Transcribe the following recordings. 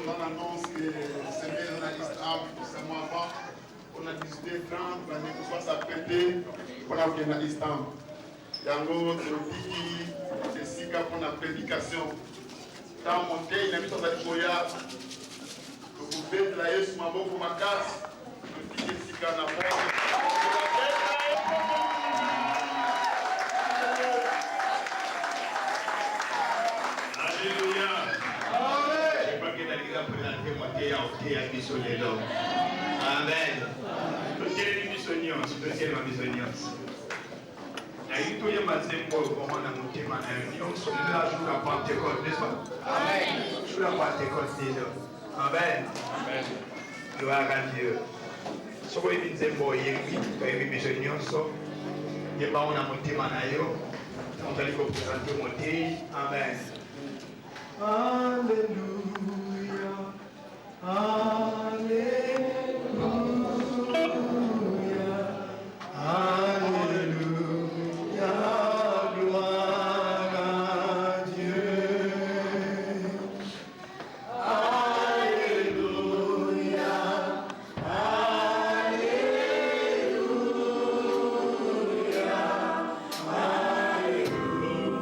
On annonce que c'est bien dans la liste ample, c'est moi avant. On a 18h30, l'année pour soit s'apprêter pour la liste ample. Yango, Tropiki, c'est Sika pour la prédication. Dans mon thé, il a mis son aliboya. Vous pouvez de la Yesu Mabo pour ma casse. Tropiki, Sika, n'a pas. Alléluia. Je crois que la Ligue a présenté mon thé à missionnaire. Amen. Tout est une missionniance, tout est une missionniance. Et tout est basé pour comment on a monté ma vie. On se met là sur la Pentecôte, n'est-ce pas? Amen. Sur la Pentecôte déjà. Amen. Amen. Gloire à Dieu. Ce qu'on est dit, bon, il y a une missionniance. Il y a pas on a monté ma vie. On va lui présenter mon thé. Amen. Alléluia, Alléluia, Alléluia, gloire à Dieu. Alléluia, Alléluia, Alléluia,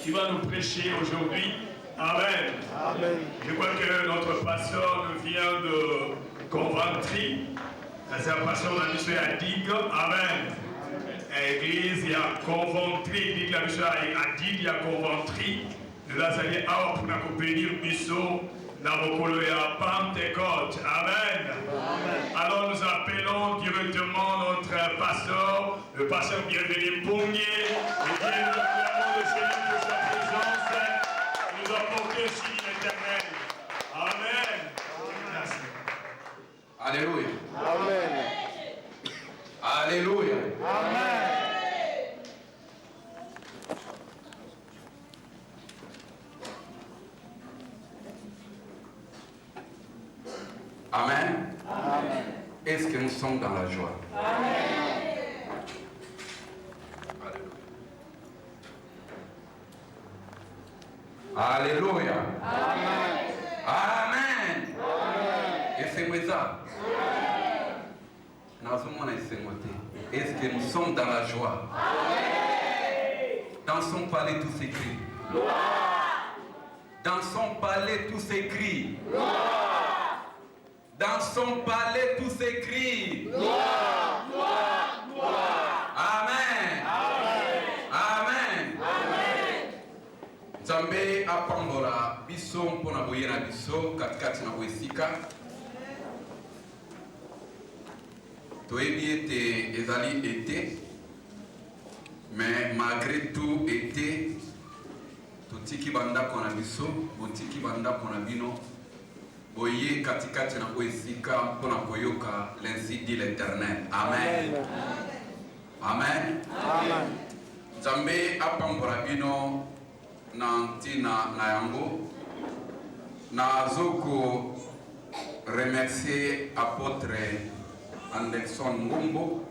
qui va nous prêcher aujourd'hui. Amen. Amen. Je crois que notre pasteur nous vient de Coventry. C'est la pasteur de la mission à Digue. Amen. Église, il y a Coventry. Digue la mission à Digue, il y a Coventry. Nous allons aller pour nous bénir mission Nabokolo ya Pentecôte. Amen. Alors nous appelons directement notre pasteur, le pasteur Bienvenu Pongier, et bien nous acclamons le Seigneur pour sa présence et nous apporter aussi l'éternel. Amen. Merci. Alléluia. Amen. Alléluia. Amen. Amen. Amen. Est-ce que nous sommes dans la joie? Amen. Alléluia. Amen. Amen. Et c'est moi ça. Est-ce que nous sommes dans la joie? Dans son palais tout s'écrit. Dans son palais tout s'écrit. Dans son palais tout s'écrit. Amen. Amen. Nzambe apambola biso mpona boyena biso katikati na boesika. Toyebi ete ezali été, mais malgré tout été, totiki bandako na biso, botiki bandako na bino, boye katikati na boesika mpona koyoka l'ainsi dit l'Éternel. Amen. Amen. Amen. Nzambe apambola bino na ntina na yango. Nazoko remercier apôtre Anderson Ngombo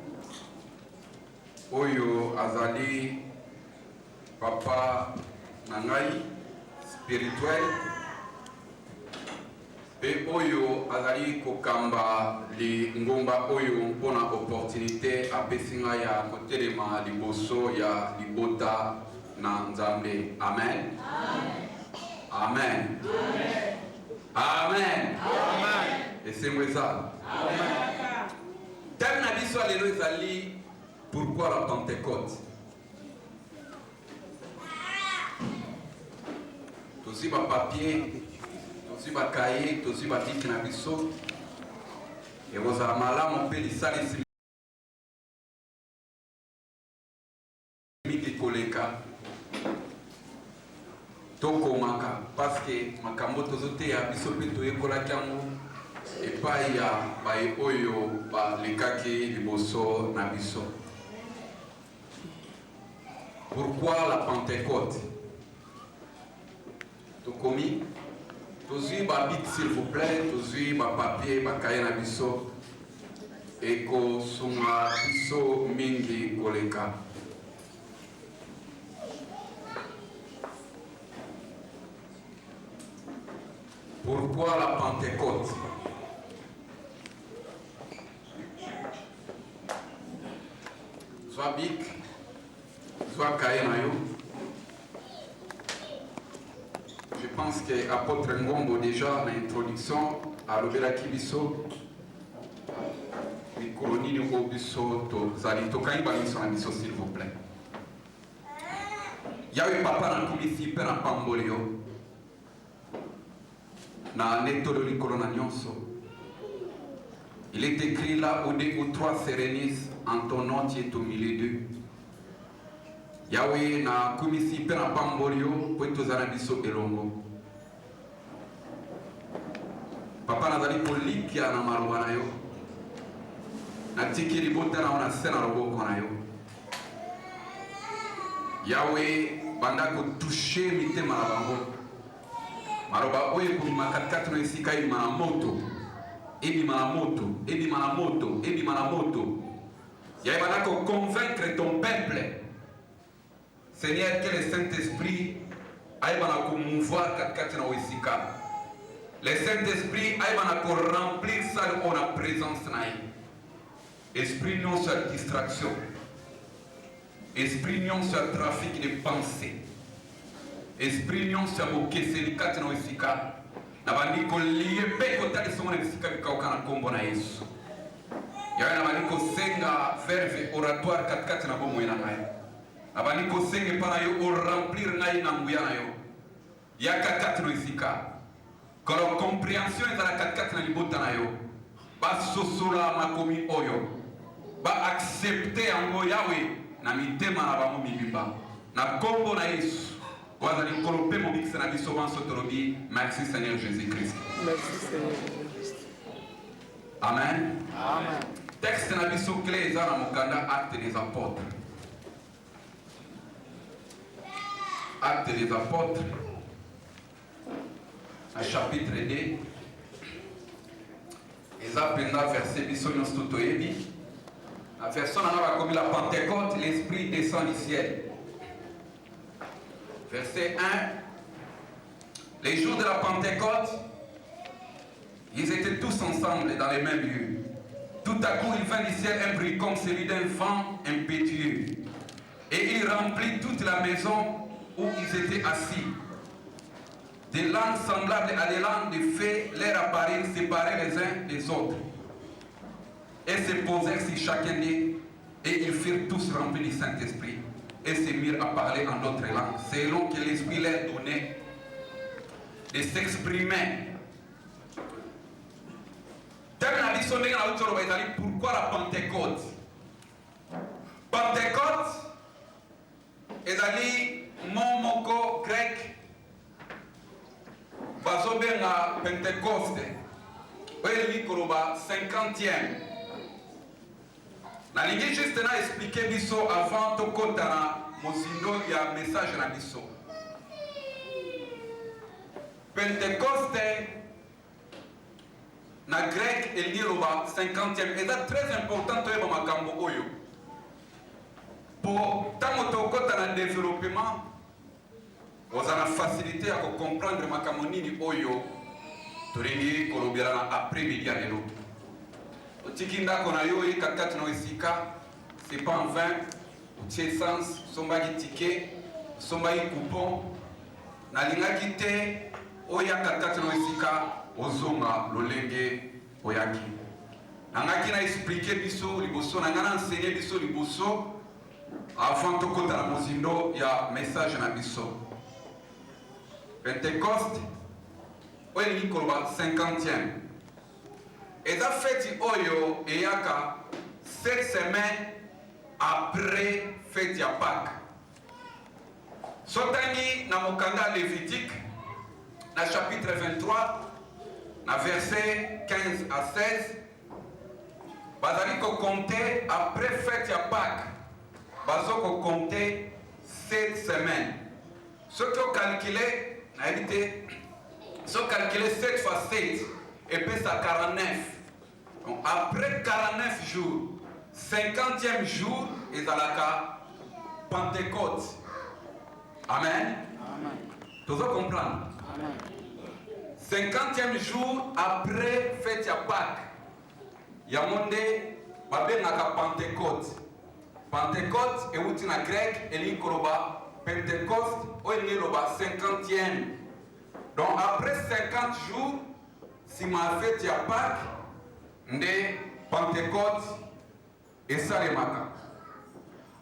oyo azali papa nangai spirituel pe oyo azali kokamba li ngomba oyo mpona opportunité apesinga ya kotelema liboso ya libota na Nzambe. Amen. Amen. Amen. Amen. Et c'est moi ça. Amen. Thème na biso lelo ezali pourquoi la Pentecôte. Tozi ba papier, tozi ba cahier, tozi ba bic na biso. Et rosa malamu mpe lisalisi mingi koleka. Tokomaka parce que makambo tozoteya biso mpe toyekolaki yango epai ya baye oyo balekaki liboso na biso. Pourquoi la Pentecôte? Tokomi tozwi babic s'il vous plaît, tozwi bapapier bakaye na biso ekosunga biso mingi koleka. Pourquoi la Pentecôte? Soit bic, soit cahier na yo. Je pense que apôtre Ngombo déjà l'introduction à l'obelaki biso mikolo nini oyo biso tozali tokangi bamiso na biso s'il vous plaît. Yawe papa na kumisi mpe na pamboli yo na netolo likolo na nyonso. Il est écrit là où deux ou trois se réunissent en ton nom, tu es au milieu d'eux. Yahweh na kumisi pe na pamboli yo po tozala biso elongo. Papa nazali kolikia na maloba na yo. Natiki libota na ona se na loboko na yo. Yahweh banda kotouche mitema na bango. Maroba oye kumima katikati na esika ebima na moto. Ebima na moto, ebima na moto, ebima na moto. Yahweh banda ko convaincre ton peuple. Seigneur, que le Saint-Esprit aille à mouvoir katikati na esika. Le Saint-Esprit aille à remplir ça en la présence naï. Esprit non sur distraction. Esprit non sur trafic de pensée. Esprit non sur mokeseli kati na esika. Na bandi ko lié pe ko tali songo na esika bikauka na kombo na Yesu. Yawe na bandi ko senga verve oratoire katikati na bomo ina naye. Abani ko senge para yo o remplir ngai na nguya na yo. Ya katikati no esika. kala compréhension ezala katikati na libota na yo basosola makomi oyo baaccepte yango yawe na mitema na bango mibimba na kombo na Yesu wazali nkolo mpe mobikisa na biso banso tolobi merci Seigneur Jésus-Christ. Merci Seigneur Jésus-Christ. Amen. Amen. Texte na biso clé eza na mokanda Actes des Apôtres. Actes des Apôtres, à chapitre 2, eza penda verset biso nyonso toyebi. La version a comme la Pentecôte, l'Esprit descend du ciel. Verset 1. Les jours de la Pentecôte, ils étaient tous ensemble dans les mêmes lieux. Tout à coup, il vint du ciel un bruit comme celui d'un vent impétueux. Et il remplit toute la maison où ils étaient assis. Des langues semblables à des langues de feu leur apparurent séparées les uns des autres. Et se posèrent sur chacun d'eux, et ils furent tous remplis du Saint-Esprit, et se mirent à parler en d'autres langues, selon que l'Esprit leur donnait de s'exprimer. Pourquoi la Pentecôte? Pentecôte est mon mot grec, bazobenga Pentecoste, oyebi koloba 50e. Nalingi juste na expliquer biso avant tokota na mozindo ya message na biso. Pentecoste na grec elingi loba 50e. Et c'est très important toyeba makambo oyo. Pour tango tokota na développement, vous avez la facilité à comprendre makambo nini oyo tolingi kolobela na après-midi ya lelo. Tikinda kona yo katikati na esika, c'est pas en vain. Utie essence, sombaki ticket, sombaki coupon. Nalingaki te oya katikati na esika ozonga lolenge oyaki. Nangaki na expliquer biso liboso, nangana enseigner biso liboso avant tokota na mozindo ya message na biso. Pentecoste oyo ni koloba 50e. Et la fête oyo eyaka 7 semaines après fête ya Pâques. Sotangi na mokanda Lévitique, na chapitre 23, na verset 15 à 16, bazali ko compter après fête ya Pâques, bazo ko compter 7 semaines. Ce qui ont calculé, na évité, ce calculé 7 fois 7, et puis ça 49. Donc après 49 jours, 50e jour, ils ont la Pentecôte. Amen. Amen. Tu dois comprendre. Amen. 50e jour après fête ya Pâques, il y a monde babengaka Pentecôte. Pentecôte est outil na grec et l'ikoloba Pentecoste ou l'ikoloba 50e. Donc après 50 jours, si ma fête ya Pâques, nde Pentecôte et Salemaka.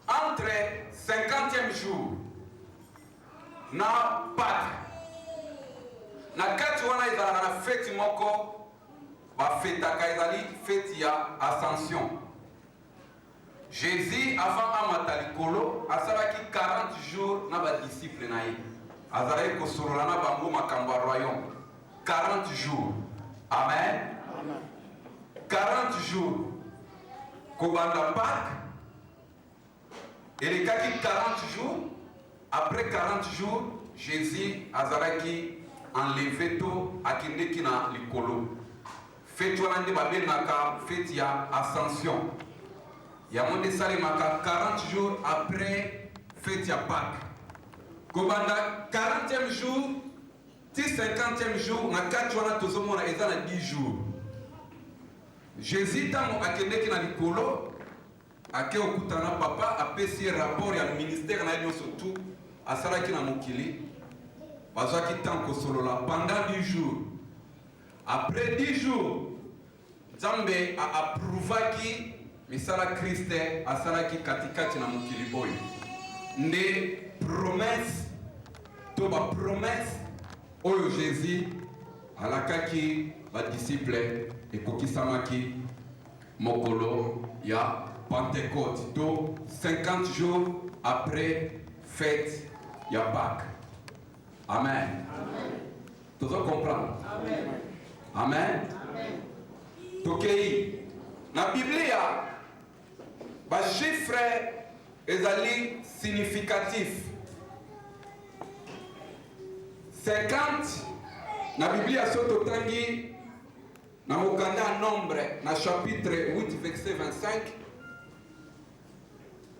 Entre 50e jour na Pâques, na kati wana ezalaka na fête moko bafetaka ezali fête ya Ascension. Jésus avant amata likolo asalaki 40 jours na badisciple na ye. Azalaki kosolola na bango makambo ya royaume. 40 jours. Amen. Amen. 40 jours. Kobanda Pâques. Et les 40 jours. Après 40 jours, Jésus azalaki enlevé to akindeki na likolo. Fête wana nde babengaka fête ya Ascension. Yamonde salemaka 40 jours après fête ya Pâques. Kobanda 40e jour, 50e jour, na kati wana tozomona eza na 10 jours. Jésus tango akendeki na likolo, ake okutana papa apesi rapport ya ministère na nyonso tout asalaki na mokili. Bazwaki tant kosolola pendant 10 jours. Après 10 jours, Nzambe a approuvaki misala Christ asalaki katikati na mokili oyo. Nde promesse to ba promesse oyo Jésus alakaki badisciple ekokisamaki mokolo ya Pentecôte, donc 50 jours après fête ya Pâques. Amen. Tout le monde comprend? Amen. Amen. Tokei. Na Biblia, ba chiffre ezali significatif. 50 na Biblia soto tangi na mokanda nombre na chapitre 8 verset 25.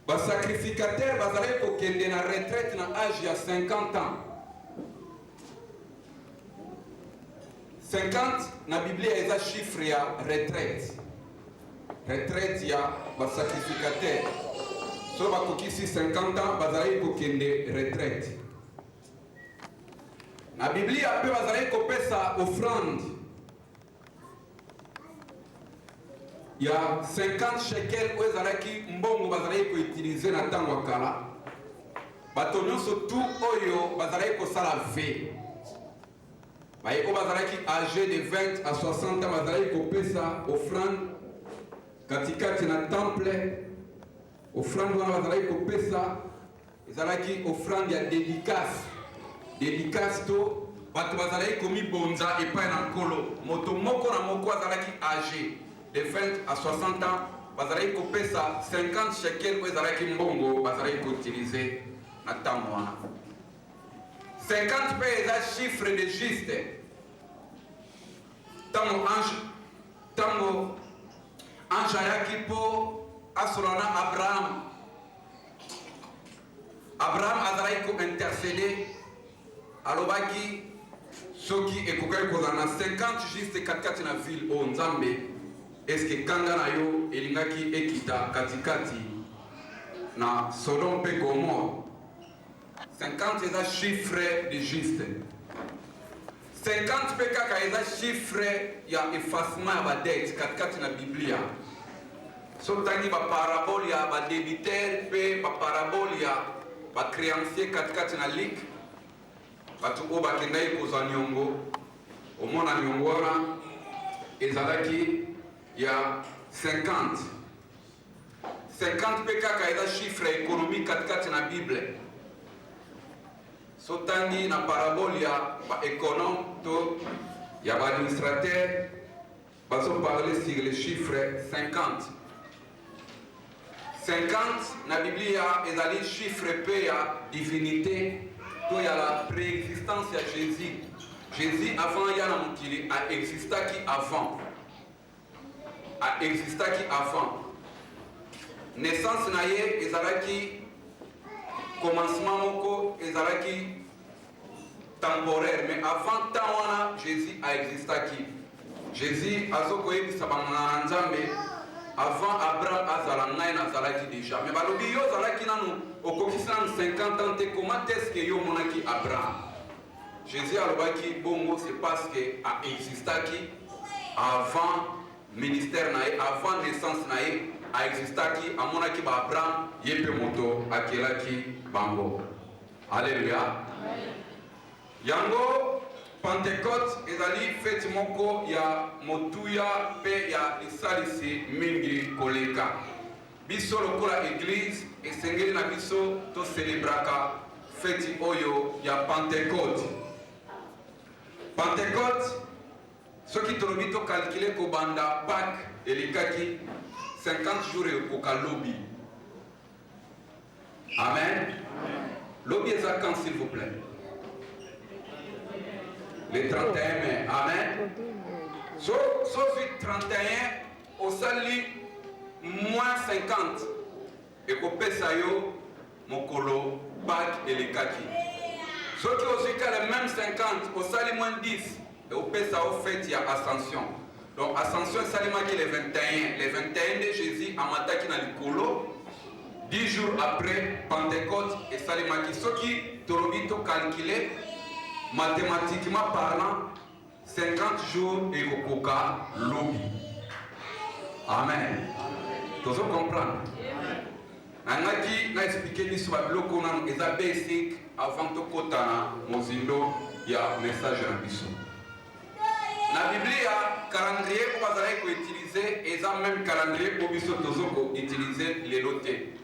Ba sacrificateur bazali kokende na retraite na âge ya 50 ans. 50 na Biblia eza chiffre ya retraite. Retraite ya ba sacrificateur. So bakokisi 50 ans bazali kokende retraite. Na Biblia pe bazali kopesa offrande ya 50 shekel oyo ezalaki mbongo bazalaki koutilize na ntango ya kala. Bato nyonso tu oyo bazalaki kosala ve bayeko bazalaki âgé de 20 à 60 ans bazalaki kopesa offrande katikati na temple. Offrande wana bazalaki kopesa ezalaki offrande ya dédicace. Dédicace to bato bazalaki komibonza epai na nkolo. Moto moko na moko azalaki âgé de 20 à 60 ans, bazalaki kopesa 50 shekels oyo ezalaki mbongo bazalaki koutilize na ntango wana. 50 mpe eza chiffre de juste. Ntango ange ayaki mpo asola na Abraham. Abraham azalaki kointercede alobaki soki ekokaki kozala na 50 juste katikati na ville oyo Nzambe eske kanda na yo elingaki ekita katikati na Sodome mpe Gomorre. 50 eza chiffre de juste. 50 mpe kaka eza chiffre ya effacement ya badete katikati na Biblia. So tangi baparabole ya badebiteur mpe baparabole ya bacréancier katikati na lik. Bato oyo bakendaki kozwa niongo omona niongo wana ezalaki ya 50. 50 mpe kaka eza chiffre économique katikati na Bible. So tangi na parabole ya baéconome to ya baadministrateur bazoparle sur le chiffre 50. 50 na Biblia ezali chiffre mpe ya divinité to ya la préexistence ya Jésus. Jésus avant ya na mokili aexistaki avant. Aexistaki avant. Naissance na ye ezalaki commencement moko ezalaki temporaire, mais avant temps wana Jésus aexistaki. Jésus azokoyebisa banganga na Nzambe avant Abraham azala ngai nazalaki déjà. Mais balobi yo ozalaki nanu okokisi nanu 50 ans te, comment est-ce que yo monaki Abraham? Jésus alobaki bongo c'est parce que aexistaki avant ministère na ye, avant naissance na ye aexistaki amonaki ba Abraham ye mpe moto akelaki bango. Alléluia. Yango Pentecôte ezali fête moko ya motuya mpe ya lisalisi mingi koleka. Biso lokola église esengeli na biso to célébraka fête oyo ya Pentecôte. Pentecôte soki tolobi to calculer ko banda Pâques elikaki 50 jours ekoka lobi. Amen. Lobi eza quand s'il vous plaît? Le 31 mai. Amen. Sauf 31 au sali moins 50 ekopesa yo mokolo Pâques elekaki. Soki ozika le même 50 au sali moins 10 ekopesa au fête ya Ascension. Donc Ascension salimaki le 21. Le 21 de Jésus amataki na likolo. 10 jours après Pentecôte et salimaki. Soki tolobi to calculer mathématiquement parlant 50 jours et kokoka lobi. Amen. Tozo comprendre. Nangaki na expliquer biso ba biloko nanu eza basic avant to kotana mozindo ya message na biso. La Biblia, calendrier qu'on va utiliser, et ça même calendrier pour utiliser les lotés.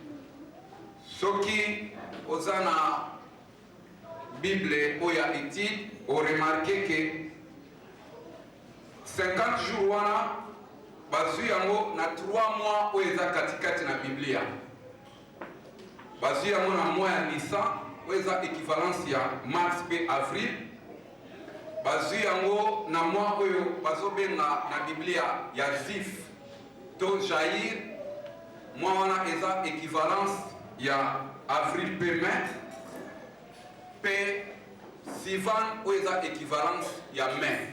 Ce qui, aux la Bible, où il y a étude, ont remarqué que 50 jours, basu yango na 3 mois où il y a katikati na Biblia. Basu yango na mois ya Nisan, où il y a équivalence ya mars et avril. Basu yango na mois où bazobenga na Biblia ya Zif to Jair, mois wana eza équivalence ya avril pe mai, pe Sivan où eza équivalence ya mai.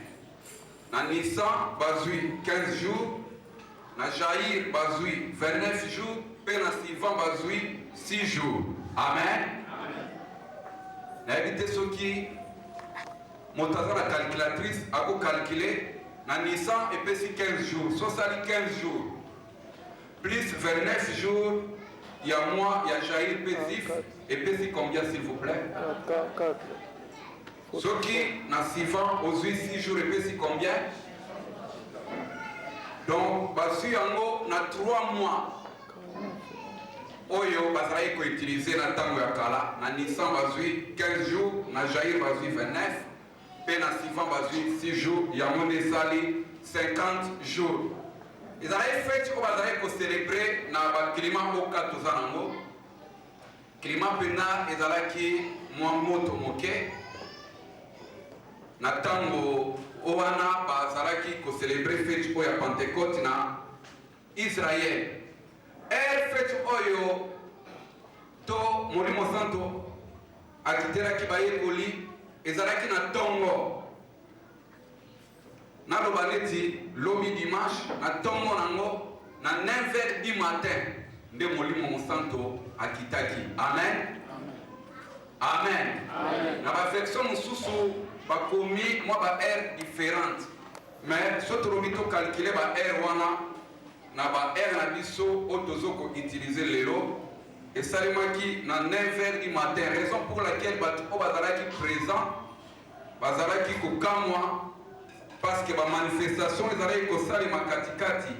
Na Nisan bazui 15 jours, na Jair bazui 29 jours, pe na Sivan bazui 6 jours. Amen. Na éviter ce qui montaza la calculatrice a calculé na Nisan et puis 15 jours, soit ça 15 jours plus 29 jours, il y a moi, il y a Jair Pézif, et puis combien s'il vous plaît? 4. Ce qui na Sivan aux 6 jours et puis combien? Donc, basu yango na 3 mois. Oyo bazaraï ko utiliser na tango ya kala, na Nisan bazui 15 jours, na Jair bazui 29. Pe na Sivan bazui 6 jours, il y a mon sali 50 jours. Ils avaient fait pour célébrer le climat au Katuzanango. Climat pena, ils avaient moto moke. Natango Owana, bazalaki ko célébrer fête pour la Pentecôte na Israël. Fête oyo to Molimo Santo akitera kibaye koli, ezalaki na tongo. Na lobaneti lobi dimanche na tongo nango na 9h du matin nde Molimo Santo akitaki. Amen. Amen. Amen. Na ba version mususu ba komi moi ba heure différente. Mais soto robito calculer ba heure wana na ba heure na biso otozoko utiliser lelo et salimaki na 9h du matin, raison pour laquelle batu o bazalaki présent bazalaki ko kamwa parce que ba manifestation ezalaki ko salima katikati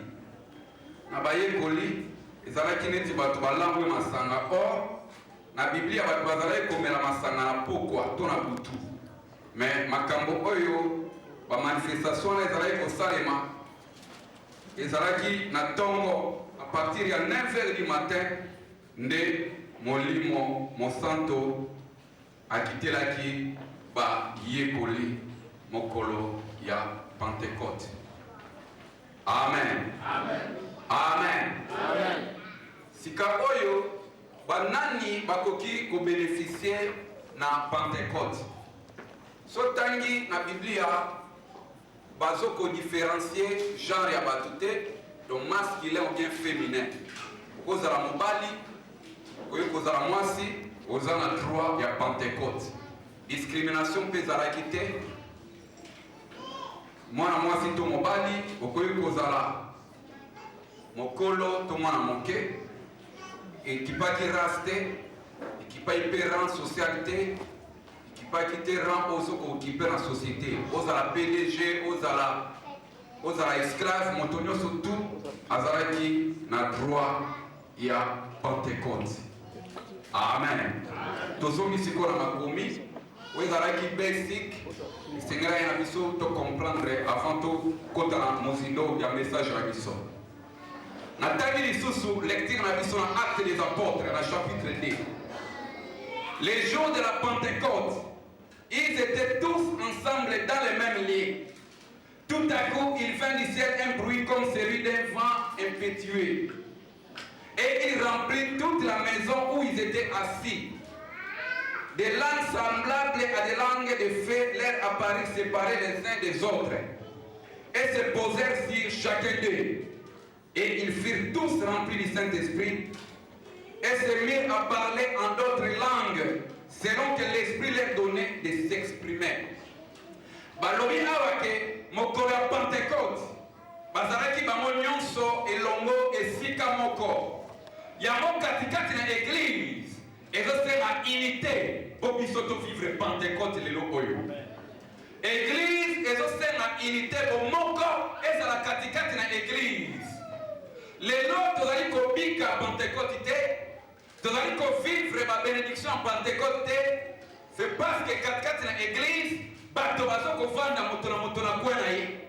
na bayekoli ezalaki neti batu balambwe masanga. Or na Biblia batu bazalaki komela masanga na pokwa to na butu, mais makambo oyo ba manifestation ezalaki ko salima ezalaki na tongo à partir ya 9h du matin nde Molimo Mosanto akitelaki ba yekoli mokolo ya Pentecôte. Amen. Amen. Amen. Amen. Sika oyo banani bakoki ko bénéficier na Pentecôte. Sotangi na Biblia bazoko différencier genre ya batute, donc masculin ou bien féminin. Kozala mobali, oyo kozala mwasi, ozana droit ya Pentecôte. Discrimination pezala kite. Mwana mwasi to mobali, okoyo kozala mokolo to mwana moke, ekipaki raste, ekipa hyper socialité, ekipa kite rang ozoko okipe na société. Ozala PDG, ozala esclave, motonyo surtout azalaki na droit ya Pentecôte. Amen. Tozomi siko na makomi, ozalaki basic, sengera ya biso to comprendre avant to kota na mozindo ya message na biso. Na tangi lisusu lecture na biso na Actes des Apôtres na chapitre 2. Les jours de la Pentecôte, ils étaient tous ensemble dans le même lit. Tout à coup, il vint du ciel un bruit comme celui d'un vent impétueux. Et il remplit toute la maison où ils étaient assis. Des langues semblables à des langues de feu leur apparurent séparées les uns des autres et se posèrent sur chacun d'eux. Et ils furent tous remplis du Saint-Esprit et se mirent à parler en d'autres langues selon que l'Esprit leur donnait de s'exprimer. Balobi awake mokolo ya Pentecôte bazalaki bango nyonso elongo esika moko yango katikati na église ezosema unité po biso to vivre Pentecôte lelo oyo. Église ezosenga unité bomoko ezala katikati na église. Lelo tozali kobika Pentecôte te, tozali kovivre ba bénédiction Pentecôte te, c'est parce que katikati na église bato bazokovanda moto na moto na kwe na ye.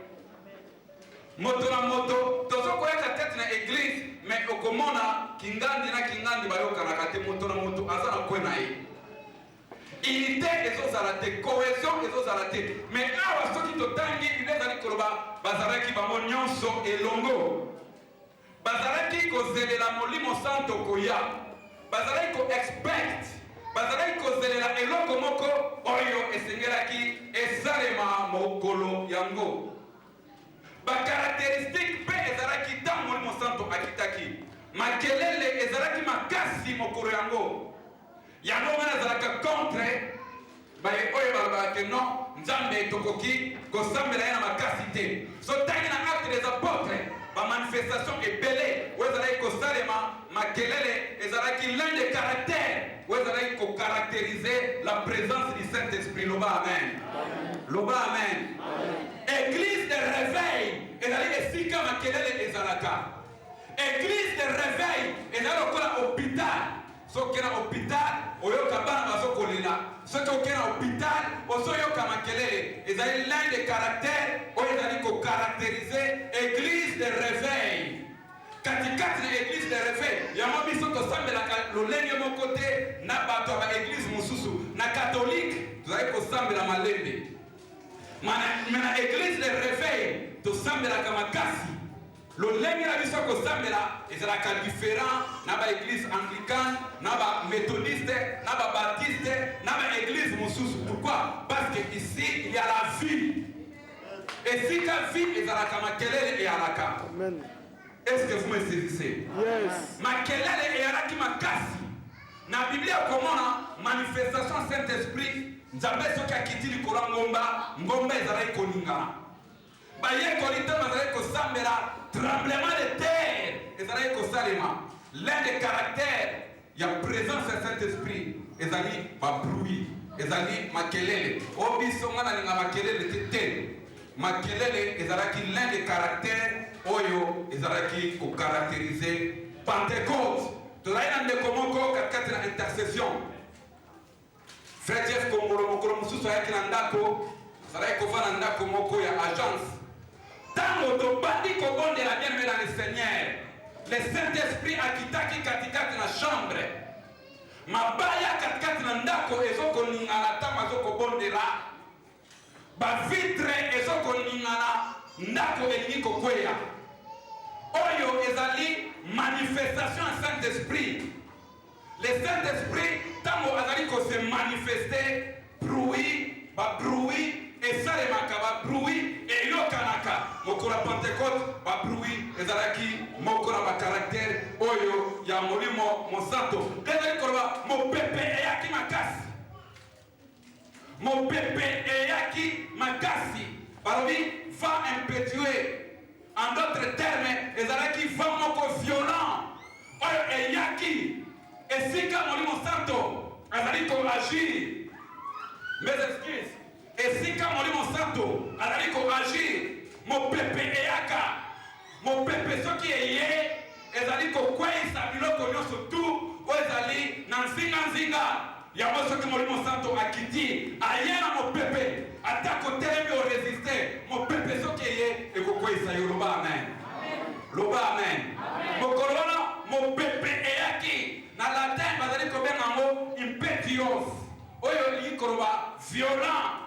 Moto na moto tozokoya katikati na église mais okomona kingandi na kingandi bayokanaka te, moto na moto aza na kwe na ye. Unité ezozala te, cohésion ezozala te, mais awa soki totangi Bible ezali koloba bazalaki bango nyonso elongo, bazalaki kozelela Molimo Santo koya, bazalaki ko expect, bazalaki kozelela eloko moko oyo esengelaki esalema mokolo yango. Ba caractéristique pe ezalaki tant Molimo Santo akitaki, makelele ezalaki makasi mokolo yango. Yango wana ezalaka contre baye oyo balobaka ke non nzambe tokoki kosambela ye na makasi te. So tangi na acte des apôtres bamanifestation ebele oyo ezalaki kosalema, makelele ezalaki l'un des caractères oyo ezalaki kocaractériser la présence du Saint-Esprit. Loba amen. Loba amen. Église de réveil ezalaki esika makelele ezalaka. Église de réveil ezalaki lokola hôpital. Soki na hôpital oyoka bana bazokolela, soki oke na hôpital ozoyoka makelele. Ezali l'un des caractères oyo ezali kocaractériser église de réveil. Katikati na église de réveil yango biso tosambelaka lolenge moko te na bato ya baéglise mosusu. Na catholique tozali kosambela malembe, na église de réveil tosambelaka makasi. Lolenge na biso kosambela ezalaka différent na ba église anglicane, na ba méthodiste, na ba baptiste, na ba église mosusu. Pourquoi? Parce que ici il y a la vie. Et si la vie ezalaka makelele et alaka. Amen. Est-ce que vous me saisissez? Yes. Makelele et alaki makasi. Na Biblia komona manifestation Saint-Esprit nzambe soki akiti likolo ngomba, ngomba ezalaki koningana. Baye kolita bazalaki kosambela tremblement de terre ezalaki kosalema. L'un des caractères ya présence ya Saint-Esprit ezali ba bruit, ezali makelele. Obiso ngana linga makelele te. Makelele ezalaki l'un des caractères oyo ezalaki ko caractériser Pentecôte. Tozali na ndeko moko katikati na intercession. Frère Jeff Kongolo mokolo mosusu ayaki na ndako, azalaki kova na ndako moko ya agence. Tango tobandi kobondela bien-aimé dans le Seigneur, le Saint-Esprit akitaki katikati na chambre. Mabaya katikati na ndako ezokoningana tango azokobondela. Ba vitre ezokoningana ndako elingi kokweya. Oyo ezali manifestation ya Saint-Esprit. Le Saint-Esprit tango azali ko se manifester bruit, ba bruit esalemaka ba bruit eyokanaka. Mokola Pentecôte ba bruit ezalaki mokola ba caractère oyo ya Molimo Santo. Ezali koloba mopepe eyaki makasi. Mopepe eyaki makasi. Balobi va impétueux. En d'autres termes, ezalaki va moko violent. Oyo eyaki esika Molimo Santo azali ko agir. Mes excuses. Esika Molimo Santo azali ko agir. Mopepe eyaka. Mopepe soki eye ezali ko kwesa biloko nyonso tu oyo ezali na nzinga. Yango soki Molimo Santo akiti ayena mopepe atako telemi o résister. Mopepe soki eye ekokwesa yo. Loba amen. Loba amen. Mokolo wana mopepe eyaki na latin bazali kobenga ngo impetuous. Oyo likoloba violent.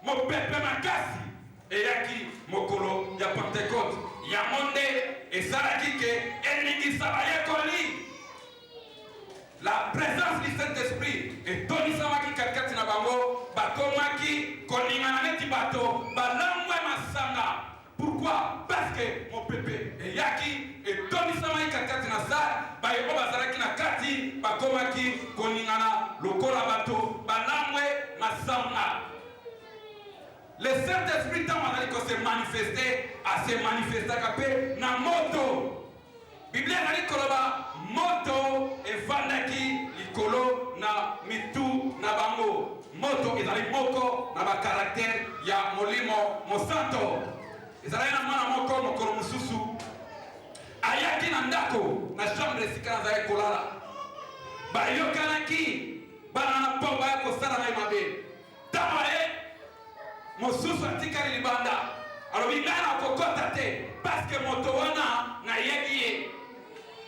Mopepe makasi eyaki mokolo ya Pentecôte. Yamonde esalaki ke eningisa bayekoli. La présence du Saint-Esprit est tonisamaki katikati na bango, bakomaki koningana neti bato balangwe masanga. Pourquoi? Parce que mon pépé eyaki et tonisamaki katikati na sala, bayeko bazalaki na kati bakomaki koningana lokola bato balangwe masanga. Le Saint-Esprit tant azali ko se manifester, a se manifester kape na moto. Biblia ezali koloba moto evandaki likolo na mitu na bango. Moto ezali moko na ba caractère ya molimo mosanto ezalaki na mwana moko mokolo mosusu ayaki na ndako na chambre esika azalaki kolala bayokanaki bana na mpo baya kosala na ye mabe ntango ye mosusu atikali libanda alobi ngai nakokota te parceke moto wana nayebi ye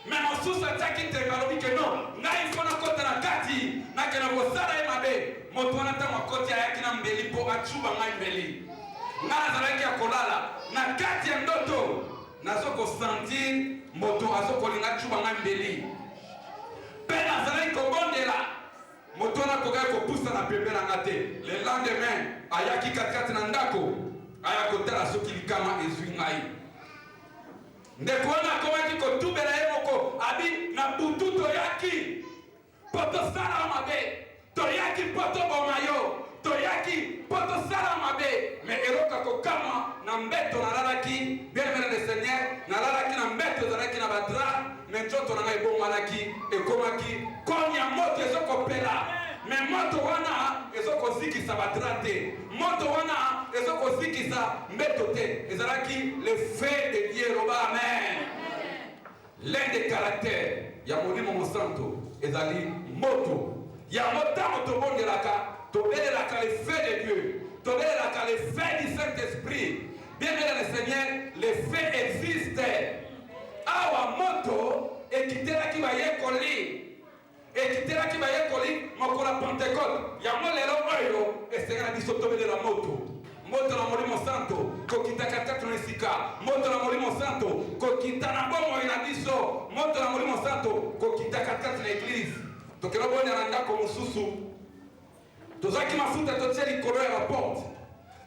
me mosusu atiaki tembe alobi ke non ngai fo nakota na kati nakende kosala ye mabe moto wana ntango akoti ayaki na mbeli mpo acuba ngai mbeli ngai nazalaki ya kolala na kati ya ndoto nazokosentir moto azokolinga acuba ngai mbeli mpe nazalaki kobondela moto wana akokaki kopusa na pembe na nga te le lendemain ayaki katikati na ndako aya kotala soki likama ezwi ngai ndeko wana akomaki kotubela ye moko abi na butu toyaki mpo tosala mabe toyaki mpo toboma yo toyaki mpo tosala mabe me eroka kokama na mbeto nalalaki bien aimé le Seigneur nalalaki na mbeto ezalaki na badra me nzoto na ngai ebongwanaki ekomaki komi ya moto ezokopela me moto wana ezokozikisa badra te moto wana ezokozikisa mbeto te ezalaki le fait de Dieu loba amen l'un des caractères ya molimo mosanto ezali moto yango ntango tobondelaka tobelelaka le fait de Dieu tobelelaka le fait du Saint-Esprit bien aimé le Seigneur le fait existe awa moto ekitelaki bayekoli ekitelaki bayekoli mokolo ya Pentecôte yango lelo oyo esengana biso tobelela moto moto na molimo santo kokita katikati na esika moto na molimo santo kokita na bomoi na biso moto na molimo santo kokita katikati na eglise tokelo boni na ndako mosusu tozaki mafuta totia likolo ya baporte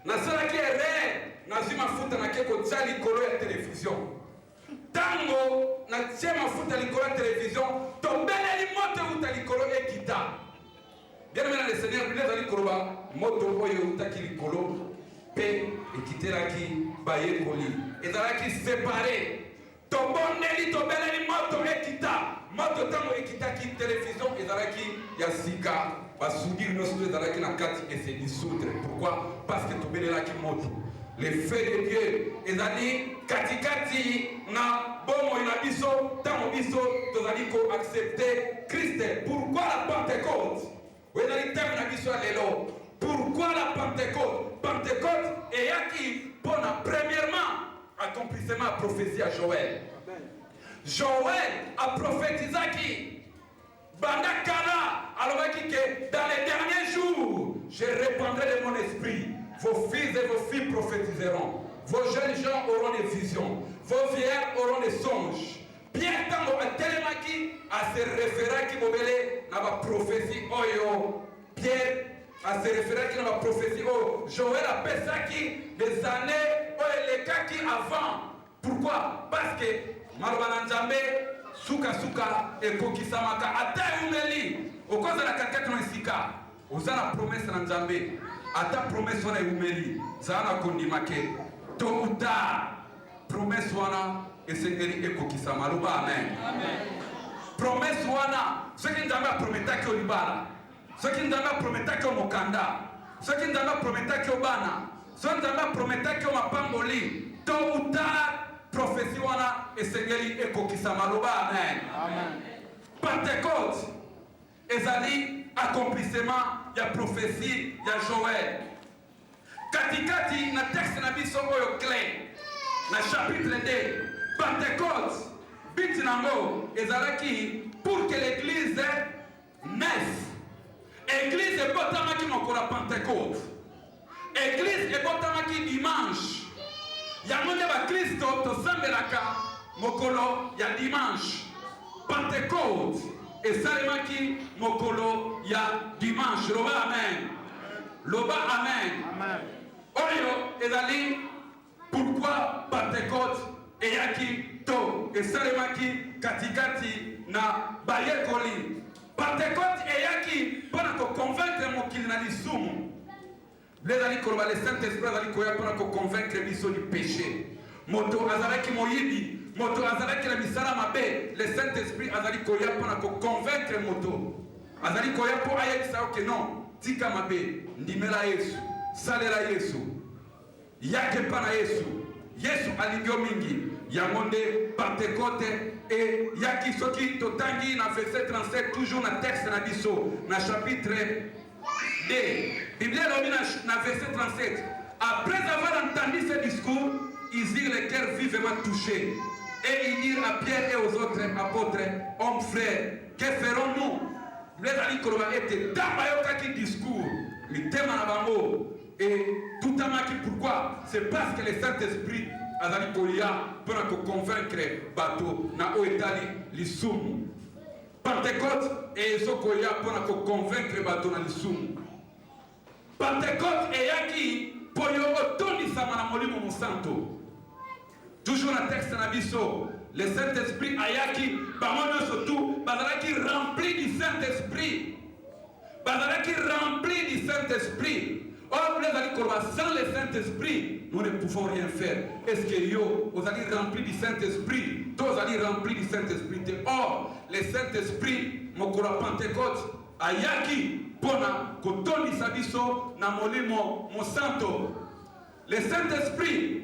nasalaki erreur nazwi mafuta nake kotia likolo ya television ntango natie mafuta likolo ya television tobeleli moto euta likolo ekita bien aimé le Seigneur biblia ezali koloba moto oyo eutaki likolo mpe ekitelaki bayekoli ezalaki separe tobondeli tobeleli moto ekita moto ntango ekitaki television ezalaki ya sika basudiri nyonso ezalaki na kati ese dissoudre pourquoi parce que tobelelaki moto le fait de Dieu ezali katikati na bomoi na biso ntango biso tozali koaccepte Christ. Pourquoi la Pentecôte ezali teme na biso ya lelo pourquoi la Pentecôte Pentecôte eyaki mpona premièrement accomplissement ya prophétie ya Joël. Joël a prophétisaki banda kala alobaki ke dans les derniers jours je répandrai de mon esprit, vos fils et vos filles prophétiseront, vos jeunes gens auront des visions, vos vieillards auront des songes. Pierre tango atelemaki a se référaki bobele na ba prophétie oyo Pierre a se référaki na ba prophétie oyo Joël a pesaki des années oyo elekaki avant. Pourquoi? Parce que Marwana Nzambe suka ekokisamaka ata umeli okozala katikati na esika ozala promesse na Nzambe ata promesse wana umeli zala na kondima ke tôt ou tard promesse wana esengeli ekokisama loba amen. Promesse wana soki Nzambe aprometaki olibala soki Nzambe aprometaki omokanda soki Nzambe aprometaki obana soki Nzambe aprometaki omapamboli tôt ou tard prophétie wana esengeli ekokisama loba amen. Pentecôte ezali accomplissement ya prophétie ya Joël katikati na texte na biso oyo clé na chapitre 2 Pentecôte biti nango ezalaki pour que l'église naisse. Église ebotamaki mokolo ya Pentecôte, église ebotamaki dimanche yango nde bakristo tosambelaka mokolo ya dimanche. Pentecôte esalemaki mokolo ya dimanche. Loba amen. Loba amen. Oyo ezali pourquoi Pentecôte eyaki to esalemaki katikati na bayekoli. Pentecôte eyaki mpona koconvaincre mokili na lisumu. Ezali koloba le Saint-Esprit azali koya mpona koconvaincre biso du péché. Moto azalaki moyibi, moto azalaki na misala mabe, le Saint-Esprit azali koya mpona koconvaincre moto. Azali koya mpo ayebisa oke non tika mabe ndimela Yesu salela Yesu yake pana Yesu. Yesu alingio mingi yango nde Pentecôte et yaki soki totangi na verset 37 toujours na texte na biso na chapitre 2 Bible lobi na verset 37 après avoir entendu ce discours ils eurent le cœur vivement touché et ils dirent à Pierre et aux autres apôtres hommes frères que ferons-nous les ali koloba ete tamba yokaki discours mitema na bango et tout amaki pourquoi c'est parce que le Saint-Esprit azali kolia pour convaincre bato na oetali lisumu Pentecôte et ezokolia pour convaincre bato na lisumu Pentecôte eyaki pour yo otondisama na molimo mosanto toujours na texte na biso le Saint-Esprit ayaki bango nyonso tu bazalaki rempli du Saint-Esprit bazalaki rempli du Saint-Esprit. Or, sans le Saint-Esprit, nous ne pouvons rien faire. Est-ce que yo, vous allez remplir du Saint-Esprit? Tous allez remplir du Saint-Esprit. Or, le Saint-Esprit, mokora Pentecôte, ayaki, pona, kotoni sabiso, na molimo, mosanto. Le Saint-Esprit,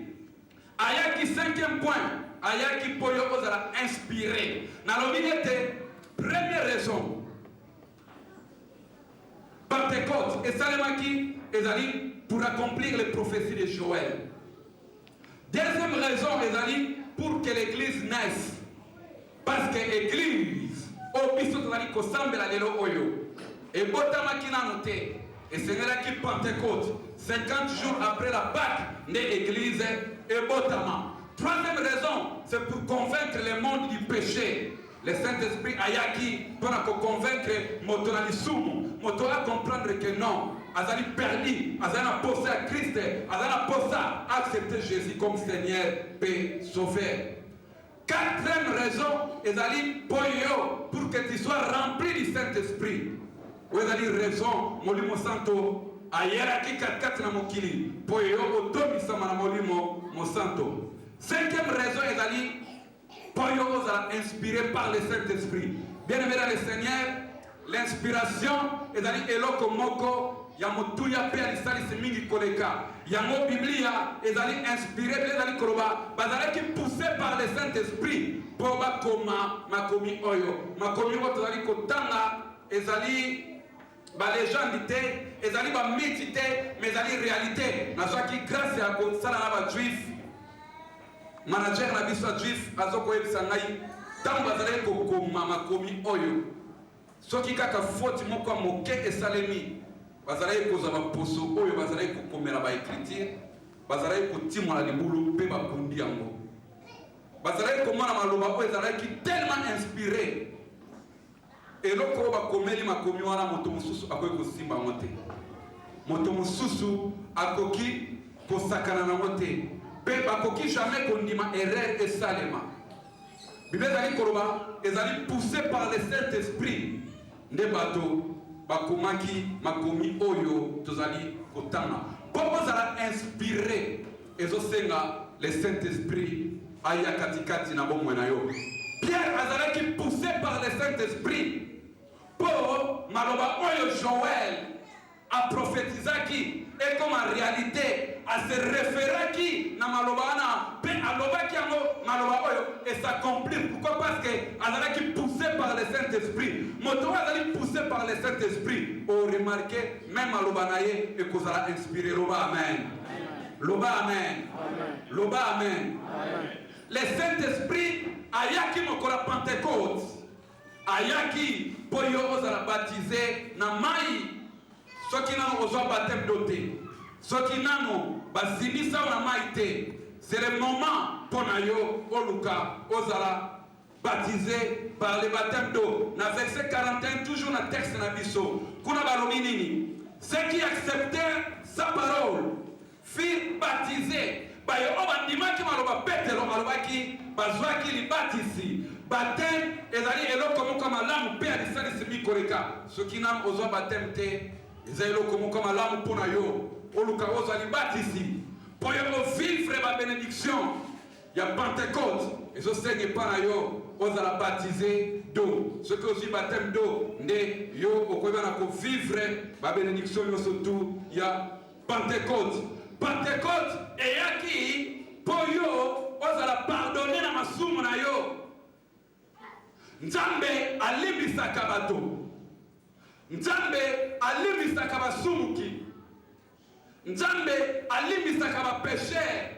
ayaki, 5e point, ayaki, poyo, ozala inspiré. Na l'obligate, première raison. Pentecôte, et salemaki, pour accomplir les prophéties de Joël. Deuxième raison, pour que l'église naisse. Parce que l'église, au biso tozali kosambela lelo oyo. Et botamaki na noté. Et c'est là qui Pentecôte, 50 jours après la Pâque, de l'église et botama. Troisième raison, c'est pour convaincre le monde du péché. Le Saint-Esprit ayaki pour convaincre Motola Lisumu. Motola comprendre que non. Azali perdu, Azali posé à Christ, Azali posé à accepter Jésus comme Seigneur et Sauveur. Quatrième raison, Azali pour que tu sois rempli du Saint-Esprit. Ou Azali raison, Molimo Santo, ayeraki 4 na mokili, poyo otomi sama na Molimo Santo. Cinquième raison, Azali poyo ozala inspiré par le Saint-Esprit. Bien-aimé dans le Seigneur, l'inspiration Azali eloko moko. Yamotuya pe alisalisi mingi koleka. Yango Biblia ezali inspiré ezali koloba bazalaki poussé par le Saint-Esprit pour bakoma makomi oyo. Makomi oyo tozali kotanga ezali ba légende te, ezali ba mythe te, mais ezali réalité. Nazwaki grâce ya kosala na ba juif. Manager na biso juif azokoyebisa ngai tango bazali kokoma makomi oyo. Soki kaka faute moko moke esalemi bazalaki kozala poso oyo bazalaki kokomela ba écriture bazalaki kotimona libulu pe bakundi yango bazalaki komona maloba oyo ezalaki tellement inspiré eloko oyo bakomeli makomi wana moto mosusu akoki kosimba yango te moto mosusu akoki kosakana nango te pe bakoki jamais kondima erreur esalema Bible ezali koloba ezali poussé par le Saint-Esprit nde bato bakomaki makomi oyo tozali kotanga poko zala inspiré ezosenga le Saint-Esprit aya katikati na bomwe na yo. Pierre azalaki poussé par le Saint-Esprit pour maloba oyo Joël a prophétisaki et comme en réalité a se référaki na maloba na pe alobaki yango maloba oyo et s'accomplir. Pourquoi? Parce que azalaki poussé par le Saint-Esprit. Moto azali poussé par le Saint-Esprit. On remarqué même maloba na ye et kozala inspiré. Loba amen. Loba amen. Loba amen. Le Saint-Esprit ayaki mokola Pentecôte ayaki po yo ozala baptisé na mai. Soki nano ozwa baptême doté. Soki nano bazimisa na maite. C'est le moment pour yo oluka ozala baptisé par le baptême d'eau. Na verset 41 toujours na texte na biso. Kuna balobi nini? Ceux qui acceptèrent sa parole furent baptisés. Bayo obandimaki maloba Petero alobaki bazwaki libatisi. Baptême ezali eloko moko malamu pe alisalisi mikoleka. Soki nano ozwa baptême te ezelo comme malamu pona yo oluka ozali batisi pour yo vivre la bénédiction ya Pentecôte ezosenge pana yo ozala baptisé d'eau ce que aussi baptême d'eau nde yo okoyeba na ko vivre ba bénédiction yo surtout ya Pentecôte. Pentecôte eyaki po yo ozala pardonner na masumu na yo. Nzambe alimbisaka bato. Nzambe alimbisaka basumuki. Nzambe alimbisaka bapesher.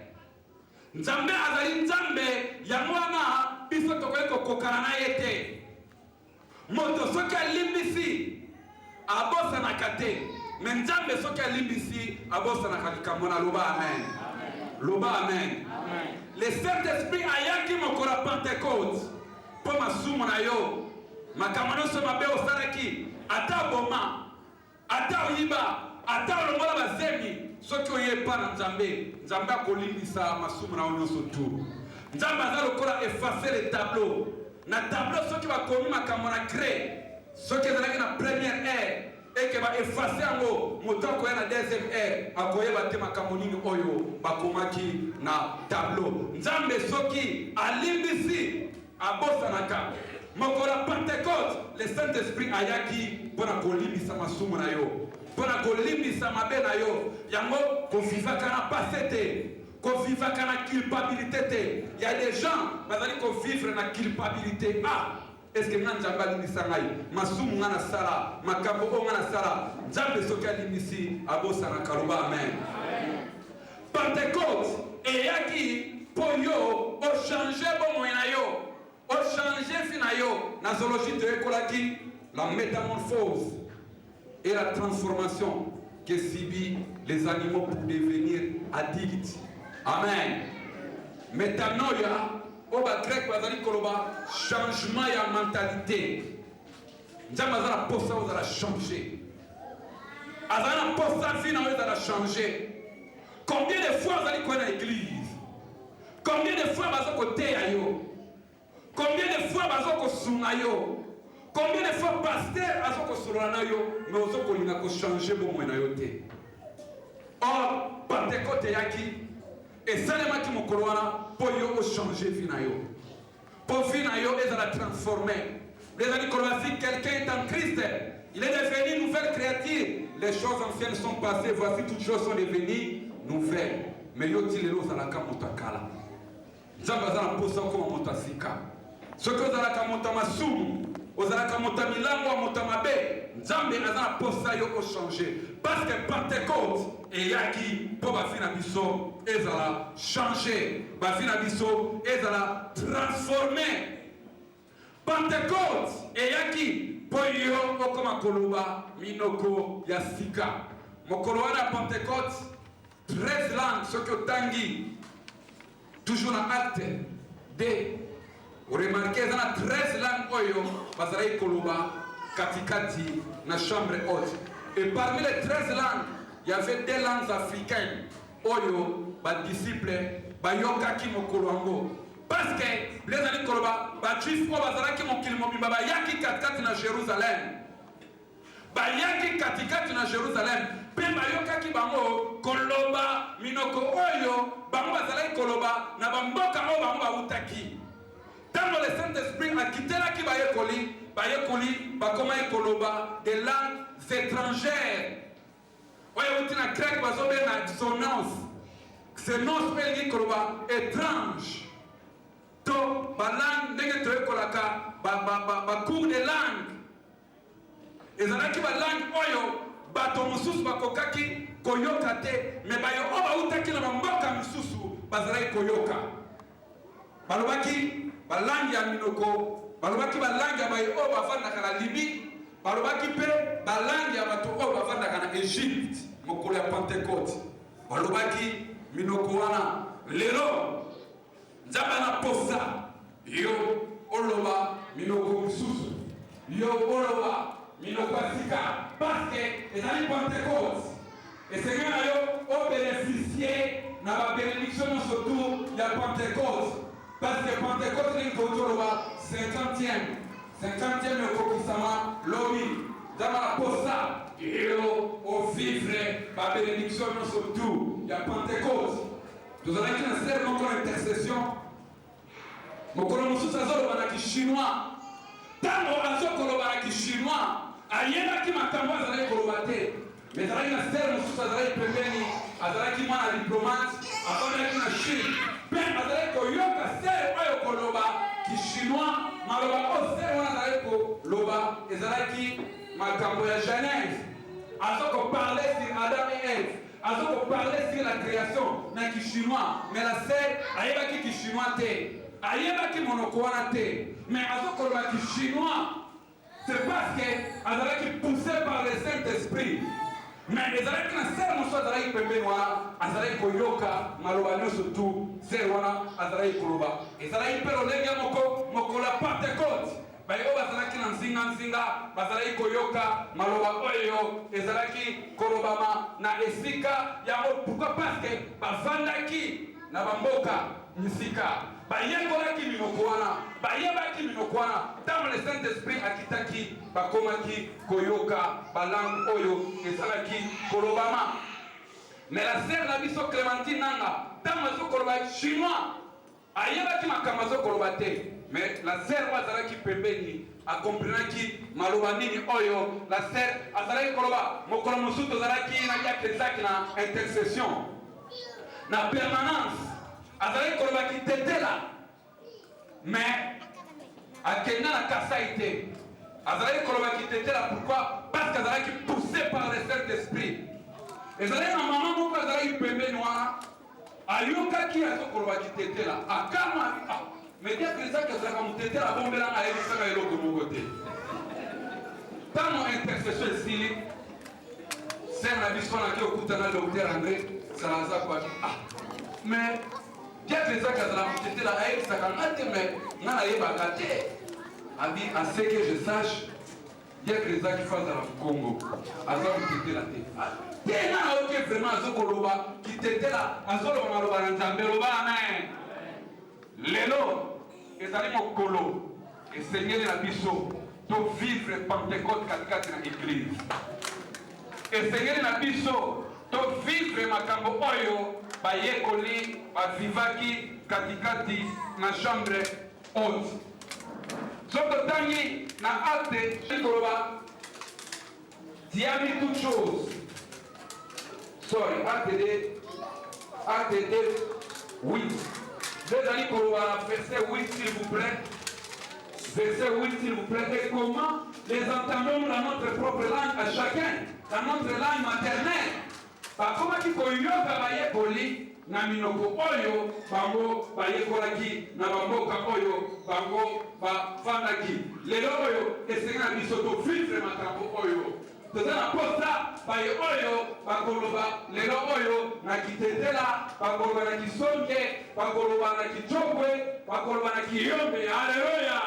Nzambe azali nzambe ya mwana biso tokoki kokokana na ye te. Moto soki alimbisi abosanaka te. Me nzambe soki alimbisi abosanaka likambo na loba amen. Loba amen. Le Saint-Esprit ayaki mokolo ya Pentecôte po masumu na yo. Makambo nyonso mabe osalaki ata boma ata oyiba ata olongola bazemi soki oyepa na nzambe nzambe akolimbisa masumu na yo nyonso tu. Nzambe aza lokola effacer le tableau. Na tableau soki bakomi makambo na craie soki ezalaki na première heure eke ba effacer yango moto akoya na deuxième heure akoyeba te makambo nini oyo bakomaki na tableau. Nzambe soki alimbisi abosanaka. Mokolo ya Pentecôte, le Saint-Esprit ayaki mpona kolimbisa masumu na yo, mpona kolimbisa mabe na yo. Yango kovivaka na passé te, kovivaka na culpabilité te. Il y a des gens bazali kovivre na culpabilité. Ah, est-ce que nzambe alimbisa ngai masumu nga na sala makambo oyo nga na sala? Nzambe soki alimbisi abosanaka. Loba amen. Pentecôte eyaki po yo ochange bomoi na yo, au changer finayo. La zoologie de la métamorphose et la transformation que subissent les animaux pour devenir addicts. Amen. Métanoïa, au grec, changement de mentalité. Nous avons pour ça, vous allez changer. Azana pour ça, vous allez changer. Combien de fois vous allez connaître l'église? Combien de fois vous allez côté ayo? Combien de fois bazoko sunayo? Combien de fois pasteur azoko suranayo? Mais ozoko lina ko changer bomoi na yo te. Or Pentecôte yaki et salema ki mokolo wana po yo ko changer vie na yo. Po vie na yo ezala transformer. Les amis, si quelqu'un est en Christ, il est devenu nouvelle créature. Les choses anciennes sont passées, voici toutes choses sont devenues nouvelles. Mais yo ti lelo zalaka motakala. Nzamba zala posa ko motasika. Ce que vous avez monté masumu, vous avez monté milango, monté mabe, Nzambe azana posa yo ko changer. Parce que Pentecôte et yaki pour bafina biso ezala changer, bafina biso ezala transformer. Pentecôte et yaki pour yo okoma koloba minoko yasika. Mokolo wana Pentecôte 13 langues ce que tangi toujours dans acte de. Vous remarquez, il y a 13 langues oyo, bazaraï koloba, katikati, na chambre haute. Et parmi les 13 langues, il y avait 2 langues africaines. Oyo, ba disciples, ba yoka ki mokoloango. Parce que les années koloba, ba juif o bazaraki mokilimo baba yaki katikati na Jérusalem. Ba yaki katikati na Jérusalem. Pe ba yoka ki bango koloba minoko oyo, bango bazaraï koloba na bamboka o bango ba utaki. Quand le Saint-Esprit a quitté la Bayekoli, Bakoma Koloba, des langues étrangères. Voyez, vous dites en grec, vous avez une dissonance. C'est non spécifique Koloba, étrange. Donc, la langue, n'est-ce pas, cours de langue. Et ça n'a pas langue, oyo, batomusus, bakokaki, koyokate, mais bayo, oba utaki na mboka misusu, bazarai koyoka. Balobaki, balangi ya minoko, balobaki balangi ya bayo o bafandaka na Libye, balobaki pe balangi ya bato o bafandaka na Égypte, mokolo ya Pentecôte. Balobaki minoko wana lelo nzamba na posa yo oloba minoko mususu, yo oloba minoko asika, parce que ezali Pentecôte. Et Seigneur yo o bénéficier na ba bénédiction surtout ya Pentecôte. Parce que Pentecôte est une 50e Okokisama, Lomi, dans la posa, et au vivre, la bénédiction, surtout, il y a Pentecôte. Nous avons une seule intercession. Mon colomosus azolo chinois. Tango azokolo chinois. Ayena qui m'a tambour azale kolobate. Mais il y a une seule mosus azale pembeni. azalaki mwana diplomate afandaki na Chine mpe azalaki koyoka sere oyo koloba kishinois maloba oyo sere wana azalaki koloba ezalaki makambo ya Genèse azokoparle sur Adam et Ève azokoparle sur la création na kishinois mais la sere ayebaki kishinois te ayebaki monoko wana te mais azokoloba kishinois c'est parce que azalaki poussé par le Saint-Esprit mais ezalaki na sere mosusu azalaki pembeni wana azalaki koyoka maloba nyonso tu sere wana azalaki koloba ezalaki mpe lolenge mokolo ya Pentecote baye oyo bazalaki na nzinga bazalaki koyoka maloba oyo ezalaki kolobama na esika yango pourquoi parce que bavandaki na bamboka misika bayekolaki minoko wana bayebaki minoko wana ntango le Saint-Esprit akitaki bakomaki koyoka balangue oyo ezalaki kolobama mais la sere na biso Clémentine nanga ntango azokoloba chinois ayebaki makambo azokoloba te mais la sere oyo azalaki pembeni akomprenaki maloba nini oyo la sere azalaki koloba mokolo mosusu tozalaki nakiakezaki na intercession na permanence azalaki kolobaki tetela mais akenda na kasai te azalaki kolobaki tetela pourquoi parce que azalaki poussé par le Saint-Esprit ezalaki na mama moko azalaki pembeni wana ayokaki azokolobaki tetela akama mais diakre ezaki azalaka motetela abombelanga ayebisaka eloko moko te ntango intercession esili sere na biso naki okutana docteur André Salazar kwaki mais diakre ezaki azala motetela ayebisaka nga te mais nga nayebaka te abi ase que je sache diakre ezaki fa azala Congo aza motetela te te nga nayoki vraiment azokoloba kitetela azoloba maloba na Nzambe loba amen lelo ezali mokolo esengeli na biso to vivre Pentecôte katikati na église esengeli na biso to vivre makambo oyo bayekoli bavivaki katikati na chambre haute soki totangi na acte koloba diami toute chose sorry acte 2 8 vous allez voir verset 8 s'il vous plaît. Verset 8 s'il vous plaît. Et comment les entendons dans notre propre langue à chacun, dans notre langue maternelle. Comment qui koyoka bayekoli na minoko oyo bango bayekolaki na bamboka oyo bango bafandaki. Lelo oyo esengana biso to vivre makambo oyo. Toza na posa baye oyo bakoloba lelo oyo na kitetela bakoloba na kisonge bakoloba na kijogwe bakoloba na kiyombe. Haleluya.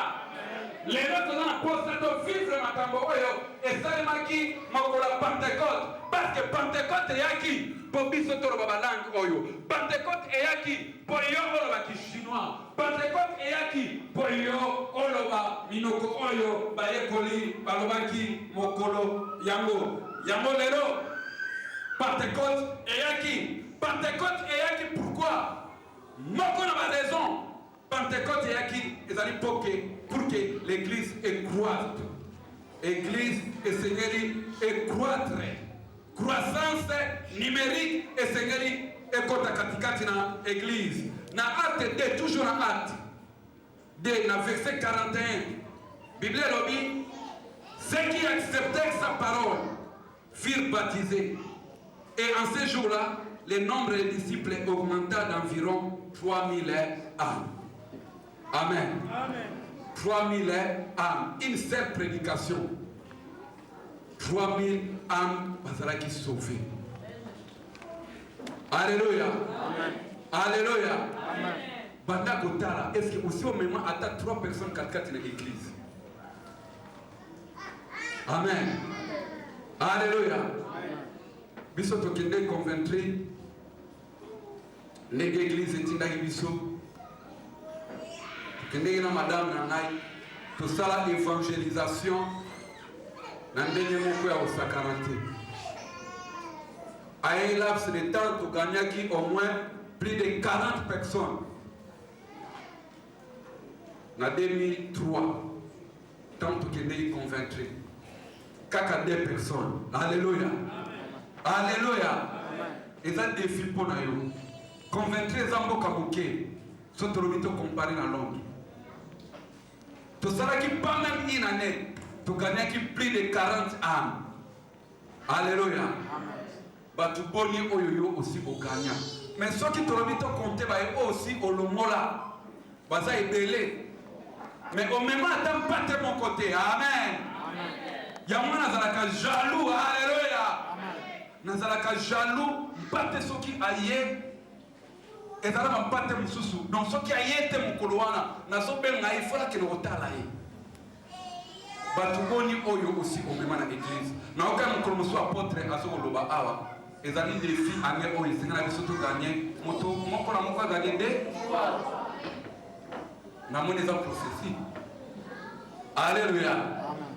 Lelo toza na posa to vivre makambo oyo esalemaki mokolo ya Pentecôte parce que Pentecôte eyaki po biso toloba balangue oyo. Pentecôte eyaki po yo oloba kishinois. Pentecôte eyaki po yo oloba minoko oyo bayekoli balobaki mokolo yango lelo Pentecôte eyaki pourquoi moko na ba raison Pentecôte eyaki ezali pour que l'église croître. Église esengeli croître. Croissance numérique esengeli ekota katikati na église. Na acte 2 toujours na acte 2 na verset 41 Bible lobi ceux qui acceptèrent sa parole furent baptisés et en ce jour-là le nombre des disciples augmenta d'environ 3000 âmes. Amen. Amen. 3000 âmes, une seule prédication. 3000 âmes bazalaki sauvées. Alléluia. Amen. Alléluia. Amen. Banda kotala, est-ce que aussi au moment à 3 personnes katikati na église? Amen. Alléluia. Biso tokende convaincre l'église etindaki biso. Tokende na madame na ngai tosala évangélisation na ndenge moko ya osakana te. À un laps de temps, tu gagnais au moins plus de 40 personnes. En 2003, tant que tu es convaincu, 42 personnes. Alléluia. Alléluia. eza défi pour na yo. Convaincre eza mboka moke. So tolobi to comparer na Londres. To salaki pas même une année, to gagnaki plus de 40 âmes. Alléluia. Batu boni oyo aussi au gagnant. Mais ceux qui tolobi to compter ba aussi au lomola. Baza ebele. Mais au même temps pas de mon côté. Amen. Yamwa nazalaka jaloux. Alléluia. Nazalaka jaloux. Pate soki aye. Ezala pate mususu. Donc soki aye te mukolo wana. Nazo benga ifola ke lotala ye. Batu boni oyo aussi au même na église. Na oka mukolo musu apôtre azo loba awa. Ezali défi ane oyo singana biso to gagner. Moto moko na moko gagner de. Na mon exemple prophétie. Alléluia.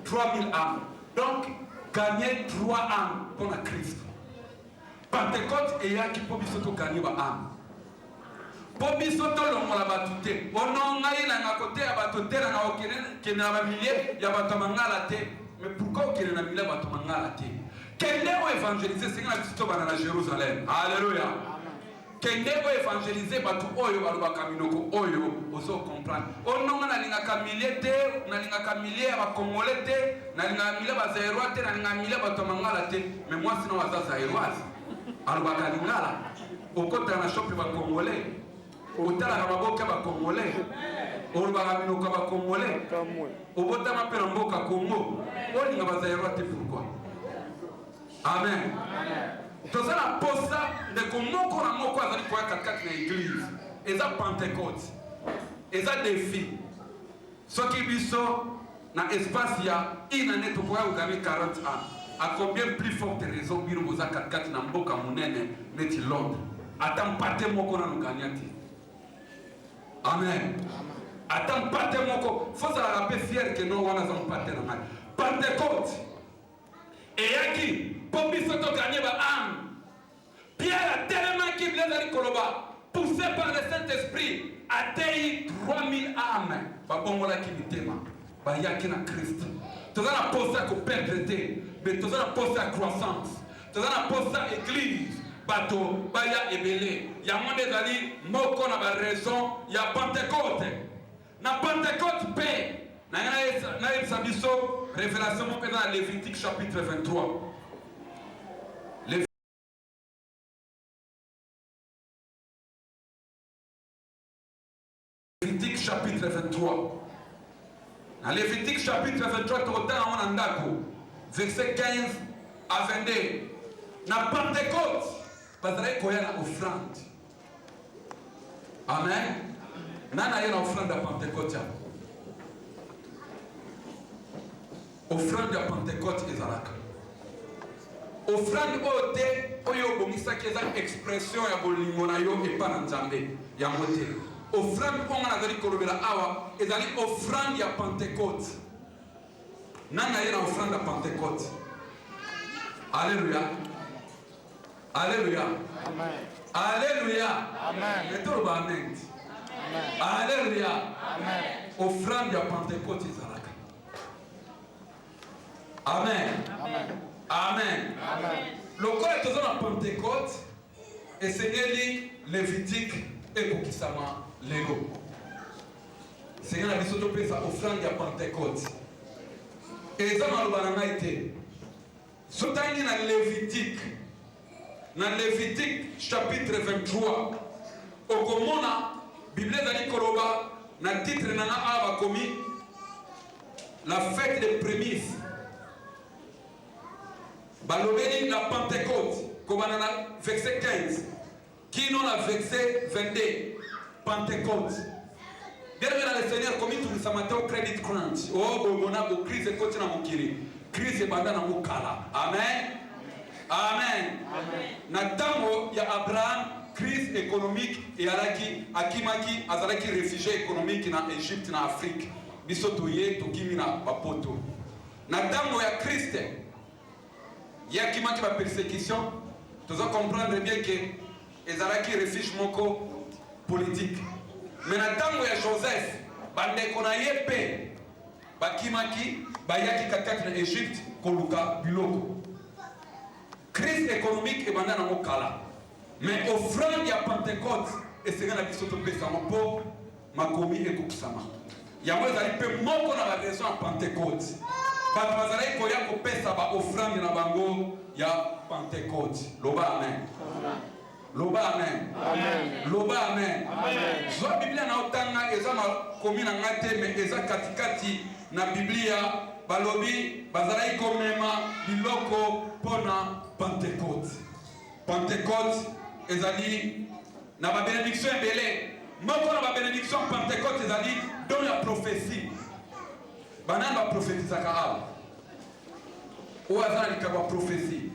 3000 âmes. Donc, gagner 3 âmes pour la Christ. Pentecôte et yaki pour bisoto gagner ba âme. Pour bisoto longola batute. Ono ngai na côté ya batute na okene ke na ba milliers ya batomangala te. Mais pourquoi okene na milliers batomangala te? Kende o évangéliser c'est na bisoto bana na Jérusalem. Alléluia. Kende o évangéliser batu oyo balobaka minoko oyo ozo comprendre. Ononga na linga kamilie te, na linga kamilie ya bakongole te, na linga milie ba zairwa te, na linga milie bato mangala te. Mais moi sinon waza zairwa. Alobaka lingala. Okota na shop ba kongole. Otala na maboka ba kongole. Olobaka minoko ba kongole. Obota mapela mboka Congo. Olinga ba zairwa te pourquoi? Amen. Tout ça la pose ça de comment na moko azali kwa katikati na église. Eza Pentecôte. Eza défi. Soki biso na espace ya inane to kwa ugami 40 ans. À combien plus forte raison bino boza katikati na mboka munene neti Londres. Atam pate moko na nganyati. Amen. Atam pate moko. Faut ça la rappeler fier que non wana za pate na ngai. Pentecôte. Et yaki pour biso to gagner ba âme. Pierre a tellement qui blesse Koloba, poussé par le Saint-Esprit, a taillé 3000 âmes. Babongola qui mitema, bayaki na Christ. Tout ça n'a pas ça qu'on perdre, mais tout ça n'a pas ça croissance. Tout ça n'a pas ça église. Bato, baya ebele. Ya monde zali, moko na ba raison, ya Pentecôte. Na Pentecôte paix. Na sabiso, révélation mon dans Lévitique chapitre 23. Lévitique chapitre 23. Dans Lévitique chapitre 23, verset 15 à 22. Dans Pentecôte, parce qu'il y a une offrande. Amen. Nana y a une offrande à Pentecôte. Offrande à Pentecôte et Zalaka. Offrande au thé, oyo bomisa qui est une expression ya bolingona yo et pas nzambe ya moté. Offrande pour la zali kolobela awa ezali offrande ya Pentecôte. Nana yena offrande à Pentecôte. Alléluia. Alléluia. Amen. Alléluia. Amen. Mettons amen. Amen. Alléluia. Amen. Offrande à Pentecôte ezalaka. Amen. Amen. Amen. Amen. Le corps est toujours en Pentecôte et Seigneur dit Lévitique et Bokisama Lego. Seigneur a dit que ça offrande à Pentecôte. Et ça m'a été. Sotani dans Lévitique. Dans Lévitique chapitre 23. Au Komona, Bible Dani Koroba, dans le titre Nana Ava Komi, la fête des prémices. Balobeli la Pentecôte, comme on a verset 15, qui non la verset 22, Pentecôte. Derrière le Seigneur, comme il nous a maté au credit crunch, oh, on a beau crise et côté dans mon kiri, crise et bandana mon kala. Amen. Amen. Natamo, il y a Abraham, crise économique et Araki, Akimaki, Azaraki, réfugié économique en Égypte, en Afrique. Bisotoye, Tokimina, Bapoto. Natamo, il y a Christ. Il y a qui manque la persécution. Tu dois comprendre bien que les Araki réfugiés moko politique. Mais dans il y a Joseph, bande konaye pe, bakimaki, bayaki kakati na Égypte, koluka biloko. Crise économique et bande na mokala. Mais offrande ya Pentecôte esenga na biso topesama mpo makomi ekokisama. Yango ezali mpe moko na baraison ya Pentecôte. Bato bazalaki koya kopesa baofrande na bango ya Pentecôte. Loba amen. Loba amen. Loba amen. Zwa Biblia na otanga eza makomi na nga te, mais eza katikati na Biblia balobi bazalaki komema biloko mpona Pentecôte. Pentecôte ezali na ba bénédiction ebele. Moko na ba bénédiction Pentecôte ezali don ya prophétie. Banani ba prophétisaka awa. Oyo aza na likambo ya prophétie.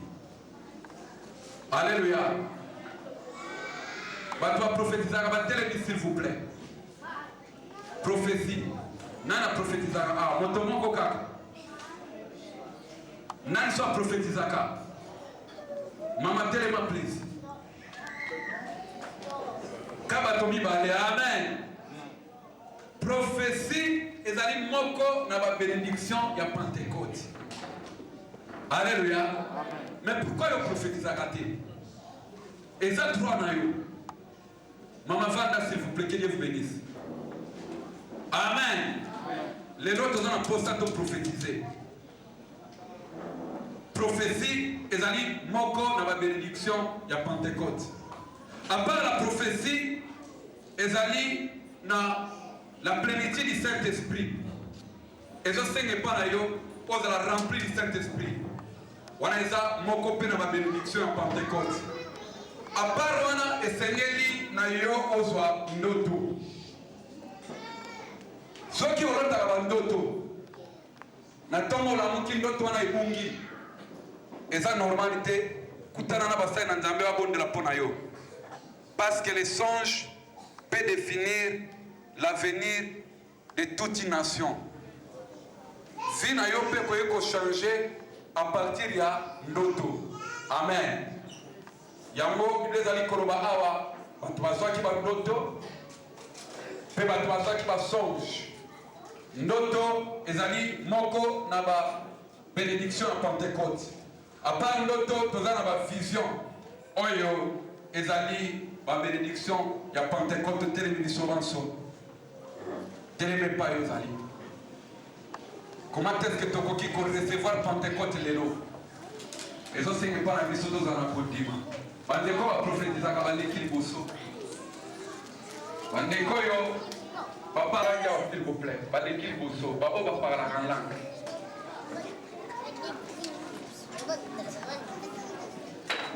Alléluia. Bato ba prophétisaka batelemi s'il vous plaît. Prophétie. Nani prophétisaka awa. Moto moko kaka. Nani so prophétisaka. Mama telema please. Kaba tomi bale amen. Prophétie ezali moko na ba bénédiction ya Pentecôte. Alléluia. Mais pourquoi le prophétisaka te? Eza droit na yo. Mama Vanda s'il vous plaît, que Dieu vous bénisse. Amen. Les autres ont posé à prophétiser. Prophétie ezali moko na ba bénédiction ya Pentecôte. À part la prophétie, ezali na la plénitude du Saint-Esprit. Et je sais que par ailleurs, on a rempli du Saint-Esprit. On a eza moko pe na ba bénédiction ya Pentecôte. À part wana esengeli na yo ozwa ndoto. Soki olota ba ndoto. Na tomo la muki ndoto wana ibungi. Eza normalité kutana na basai na nzambe wa bonde la pona yo. Parce que les songes peuvent définir l'avenir de toute une nation. Vie na yo pe ko changer à partir ya ndoto. Amen. Yango bizali koloba awa batu bazwaki ba ndoto pe batu bazwaki ba songe. Ndoto ezali moko na ba bénédiction à Pentecôte. À part ndoto tozana ba vision oyo ezali ba bénédiction ya Pentecôte telemi biso banso. Telemi pa yo ezali. Comment est-ce que tokoki ko recevoir Pentecôte lelo? Ezo sengi pa na biso tozana kodima. Bandeko ba prophétisaka baleki liboso. Bandeko yo papa ranga s'il vous plaît. Baleki liboso. Babo ba parla en langue.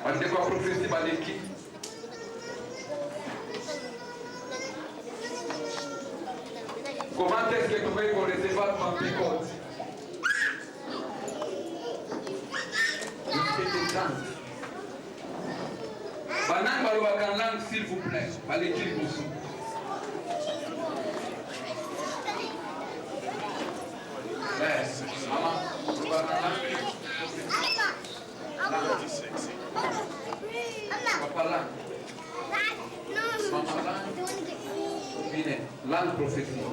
Bandeko ba prophétie baleki. Comment est-ce que tu peux recevoir Pentecôte? Banan balobaka en langue s'il vous plaît. Baleki liboso. Langue prophétique.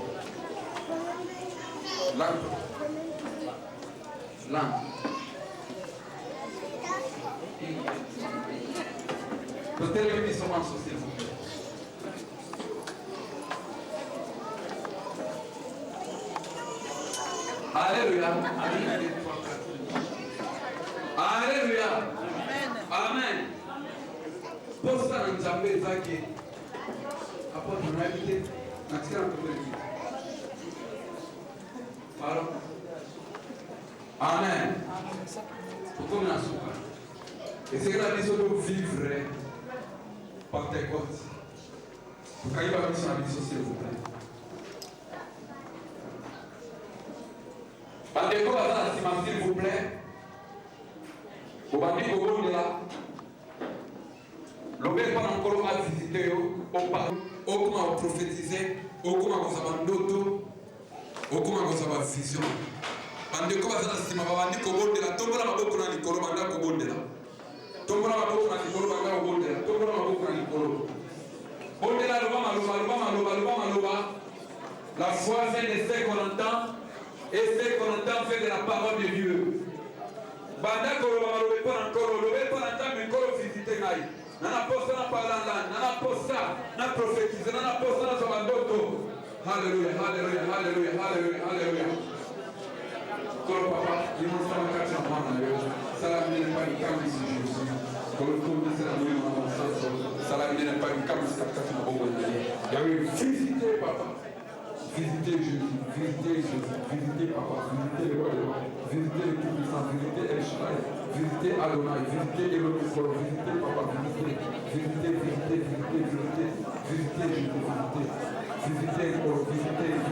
Langue. Peut-être que sommes en société. Alléluia. Alléluia. Amen. Pour ça, nous avons dit que apôtre nous a invité à tirer un peu de vie. Pardon. Amen. Pourquoi nous avons et c'est que la mission de vivre Pentecôte. Pour qu'il y ait une mission s'il vous plaît. Pentecôte, s'il vous plaît. Au bandit au monde là. L'objet pas encore à visiter, au parler, au comment prophétiser, au comment vous avez d'autres, au comment vous avez vision. Bandeko bazala sima babandi ko bondela tombola maboko na likolo banda ko bondela tombola maboko na likolo banda ko bondela tombola maboko na likolo bondela loba la foi vient de ce qu'on entend et ce qu'on entend fait de la parole de Dieu banda ko loba malobe pour encore lobe pour entendre mais ko visiter ngai nanaposa na palanda, nanaposa na profetize, nanaposa na zamandoto. Hallelujah, hallelujah, hallelujah, hallelujah, hallelujah. Kolo papa, limonsama kati na mwana leo. Salamine pani kama isi Jésus. Kolo komi sera mwema na mwansanso. Salamine pani kama isi kati na bongo ndani. Yawe visitez papa. Visitez Jésus, visitez Jésus, visitez papa, visitez le roi des rois, visitez le Tout-Puissant, visitez El Shaddai, visitez Adonai, visitez Elohim Kolo, visitez papa, visitez Jésus, visitez Kolo, visitez Kolo,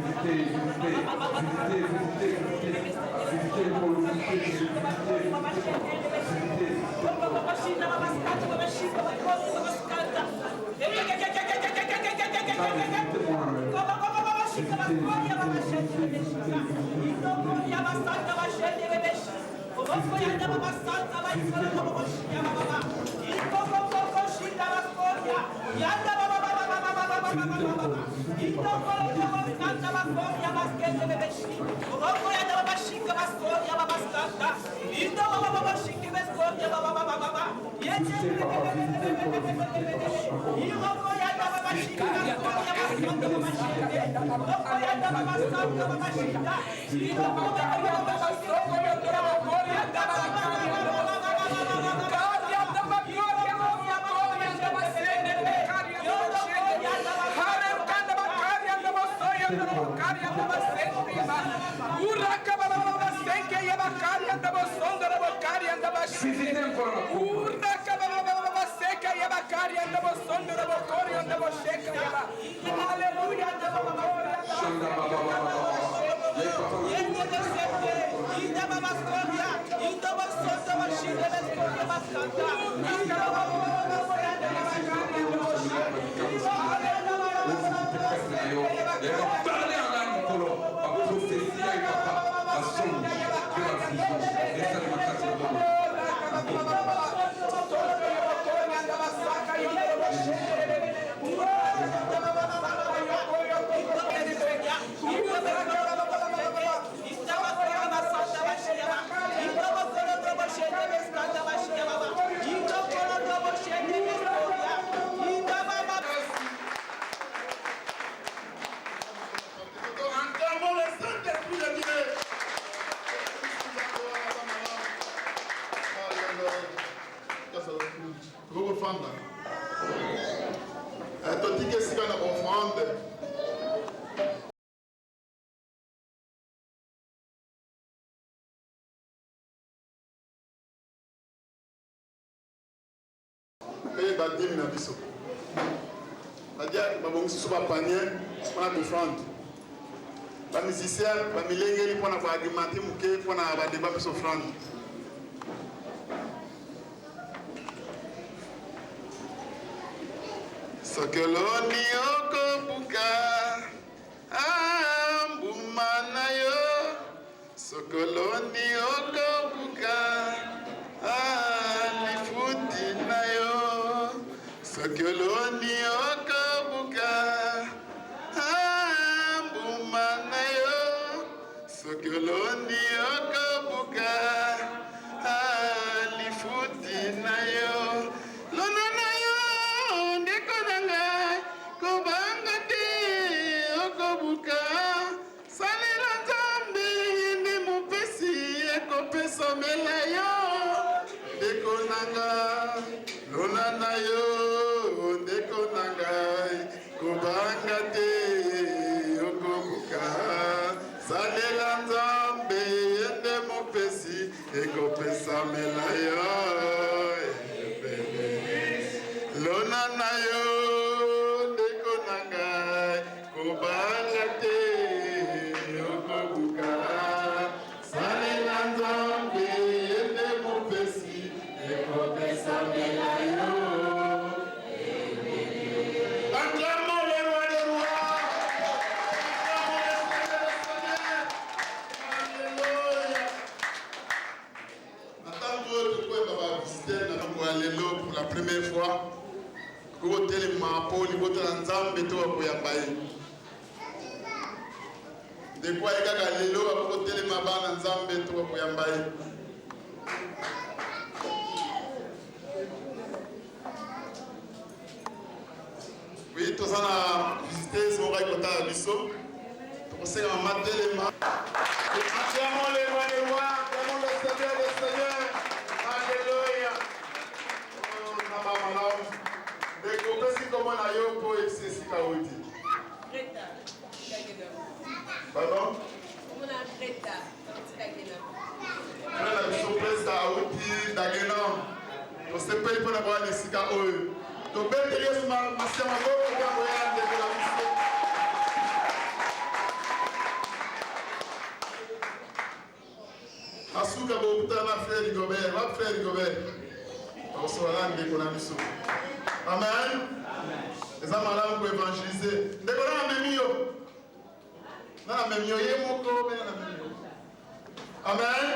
badimi na biso. C'est-à-dire babongisi so ba panier mpona kofrande. Ba musicien ba milengeli mpona ko argumenter muke mpona ba débat biso offrande. Sokoloni okobuka ambumana yo. Sokoloni okobuka alifuti na yo. Sokoloni okobuka ambumana yo. Sokoloni okobuka alifuti na yo. Lona na yo ndeko nanga kobanga te okobuka salela Nzambe ndi mopesi ekopesa mela yo ndeko nanga. Lona na yo ndeko nanga kobanga te okobuka salela Nzambe ndi mopesi ekopesa mela yo. Lona na yo ndeko nanga kobanga te okobuka salela Nzambe ndi mopesi ekopesa mela yo. Acclamons le roi des rois. Alléluia. Pour la première fois, côté les mapos, les côtés d'ensemble, tout pour y aller. De quoi il y a Galileo, côté les mabans ensemble, tout pour y aller. Oui, tout ça a visité son raconteur à Bissot. On s'est ramassé les mains. Acclamons les rois des rois, acclamons le Seigneur des seigneurs. Alléluia. Découpez si comment on a eu pour essayer si Kaouti. Pardon? On a Greta. On a une surprise Kaouti d'Agenom. On se paye pour avoir les Sika Oe. Donc, belle télé, ma sœur, ma go, on va regarder de la visite. Asuka bokuta na frère Rigobert, va frère Rigobert. On se voit ndeko na biso. Amen. Les amalamu pour évangéliser. Ndeko na memio. Na memio ye moko na memio. Amen.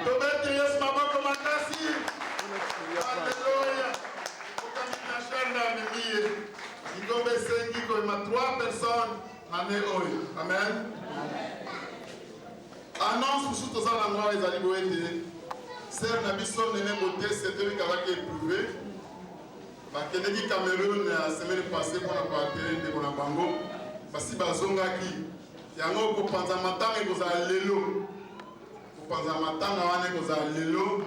To mettre yes maboko makasi. Alléluia. Okamina shanda memie. Ngombe sengi ko ma 3 personnes ane oyo. Amen. Annonce pour tous les endroits les aliboétés. Sœur Nabisson n'est beauté, c'est eux qui avaient éprouvé. Kennedy Cameroun la semaine passée pour la partie de Bonabango. Parce que Bazongaki, il y a un autre pour penser à matin et vous allez l'élo. Pour penser à matin et vous allez l'élo.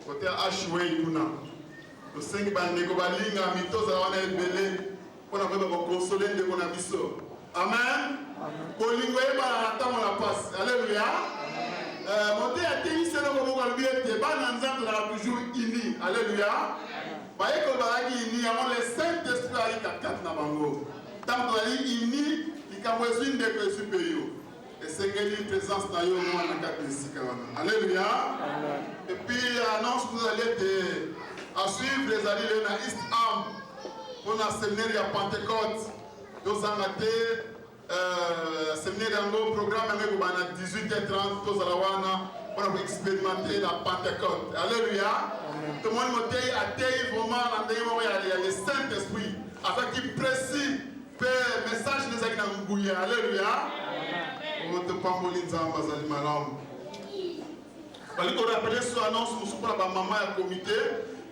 Côté Ashway Kuna. Le 5 bandeko balinga mitos à wana ebele pour avoir consoler de Bonabisso. Amen. Bolingo eba atamo la passe. Alléluia. Monter à tennis c'est le moment où le ban ensemble là toujours ini. Alléluia. Baye ko baraki ini avant les saints esprits ali 4 na bango. Tant que ali ini ikamwezine de que supérieur. Et c'est que une présence na yo na 4 sika wana. Alléluia. Et puis annonce vous allez à suivre les alliés na East Ham pour la séminaire à Pentecôte. Nous avons été séminaire dans le programme à 18h30 pour expérimenter la Pentecôte. Alléluia. Tout le monde a été vraiment dans le Saint-Esprit afin qu'il précise le message des Agnambouya. Alléluia. On te pamboline Zambazali Malam. On rappelle ce annonce pour la maman et le comité.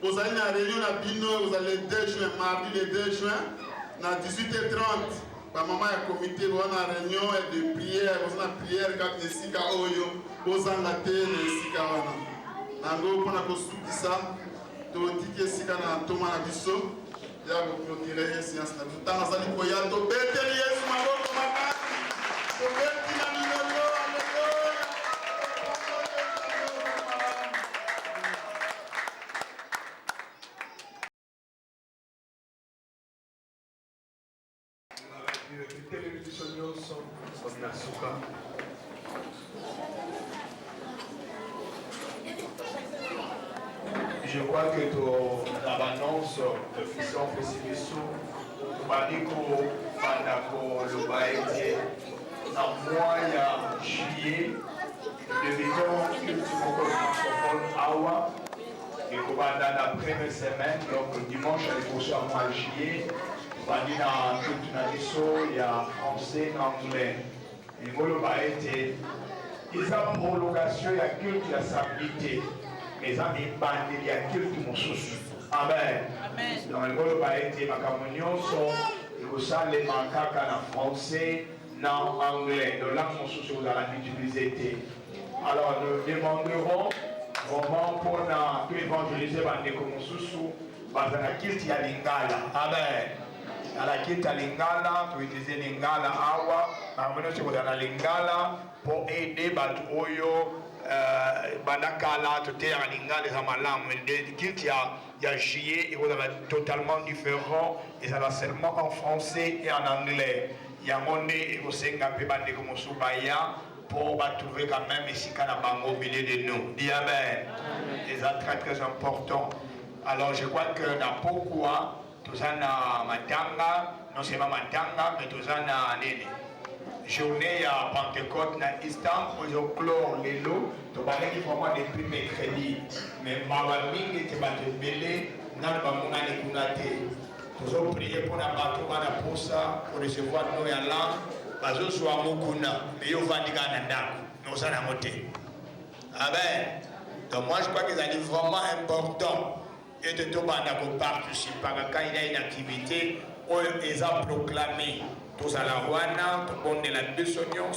Vous allez à la réunion à Bino, vous allez le 2 juin, mardi le 2 juin, à 18h30. La maman et le comité vont à la réunion et de prière. Vous allez à la prière quand les Sika Oyo, vous allez à la télé, les Sika Wana. Nango, pour la construction de ça, tu vas dire que Sika na Thomas Nabiso, il y a beaucoup de tirer une séance. Tout le temps, vous allez voir, tu vas béter les Sumaro, tu vas béter la Minolo, alléluia. Je crois que l'annonce de Fisson Pessimisou, Maniko, Manako, le Baïté, en mois juillet, nous devons que tu me Awa, et qu'on va dans la première semaine, donc dimanche à l'époque en mois juillet, on va dire dans toute la mission, il y a français, anglais. Et moi, le Baïté, ils ont prolongation, il y a culte, il y a stabilité. Les amis, il y a culte, mon souci. Amen. Dans le monde, Baïté, ma communion, il faut ça les macaques en français, en anglais. Dans langue, mon souci, vous allez utiliser. Alors, nous demanderons vraiment pour nous évangéliser, mon souci, parce que la culte, il y a l'ingala. Amen. À la quitte à Lingala, pour utiliser Lingala Awa, maintenant si vous avez Lingala pour aider Batoyo, Bandakala, tout est en Lingala, les Amalam, les quittes, il y a juillet, et vous avez totalement différent, et ça va seulement en français et en anglais. Il y a mon nez, et vous savez qu'un peu bandé comme Soubaya, pour trouver quand même ici qu'un bango au milieu de nous. Dis Amen. C'est très très important. Alors je crois que dans pourquoi. Tous en matanga, non seulement matanga, mais tous en nene. Journée à Pentecôte dans Istanbul, pour je clore les lots, tu vas aller vraiment depuis mercredi. Mais ma famille était battue belé, n'a pas mon année kunate. Nous avons prié pour la bateau, pour ça, pour recevoir nos yalans, parce que soit mokuna, mais yo va dire qu'on nous en a monté. Amen. Donc moi je crois que c'est vraiment important. Et de tout le monde participer quand il y a une activité, ils ont proclamé tous à la Rwanda, tout le monde de la Bissonion,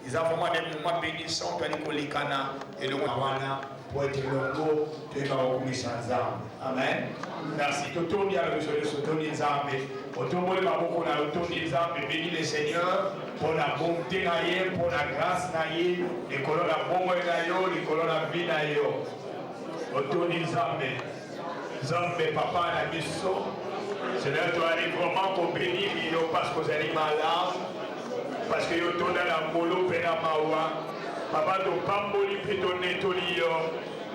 ils ont vraiment des moments bénissants, tout le Kolikana et le Rwanda pour être longo, tu vas recommencer ensemble. Amen. Merci. Tout le monde a le besoin de se donner des armes. Tout le monde a beaucoup de des armes. Bénis le Seigneur pour la bonté, pour la grâce, les colons la bonne, les colons la vie. Autour des armes. Zambe papa na biso, Seigneur, tu arrives vraiment pour bénir parce que vous allez malade, parce que vous êtes dans la molo pena mawa, papa tu pamboli pitone tolio,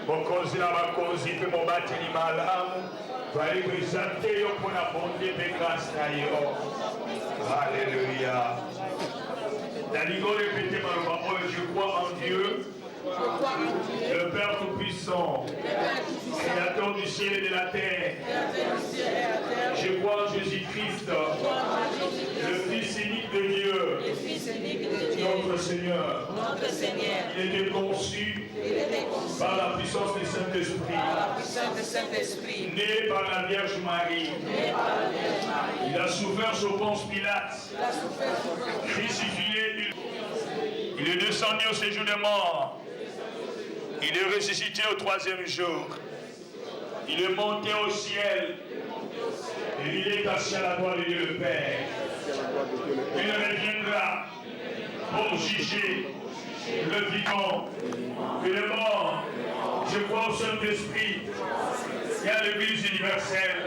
mon cause la ma cause pe mon batini malade, tu arrives présenter pour la bonté et grâce na yo. Alléluia. Daligo répétez ma parole, je crois en Dieu. Le Père Tout-Puissant, Créateur du ciel et de la terre, je crois en Jésus-Christ, le Fils unique de Dieu, notre Seigneur. Il était conçu par la puissance du Saint-Esprit, né par la Vierge Marie. Il a souffert sous Ponce Pilate, crucifié, il est descendu au séjour des morts. Il est ressuscité au 3e jour. Il est monté au ciel. Et il est assis à la droite de Dieu le Père. Il reviendra pour juger le vivant et le mort. Je crois au Saint-Esprit. Il y a l'Église universelle,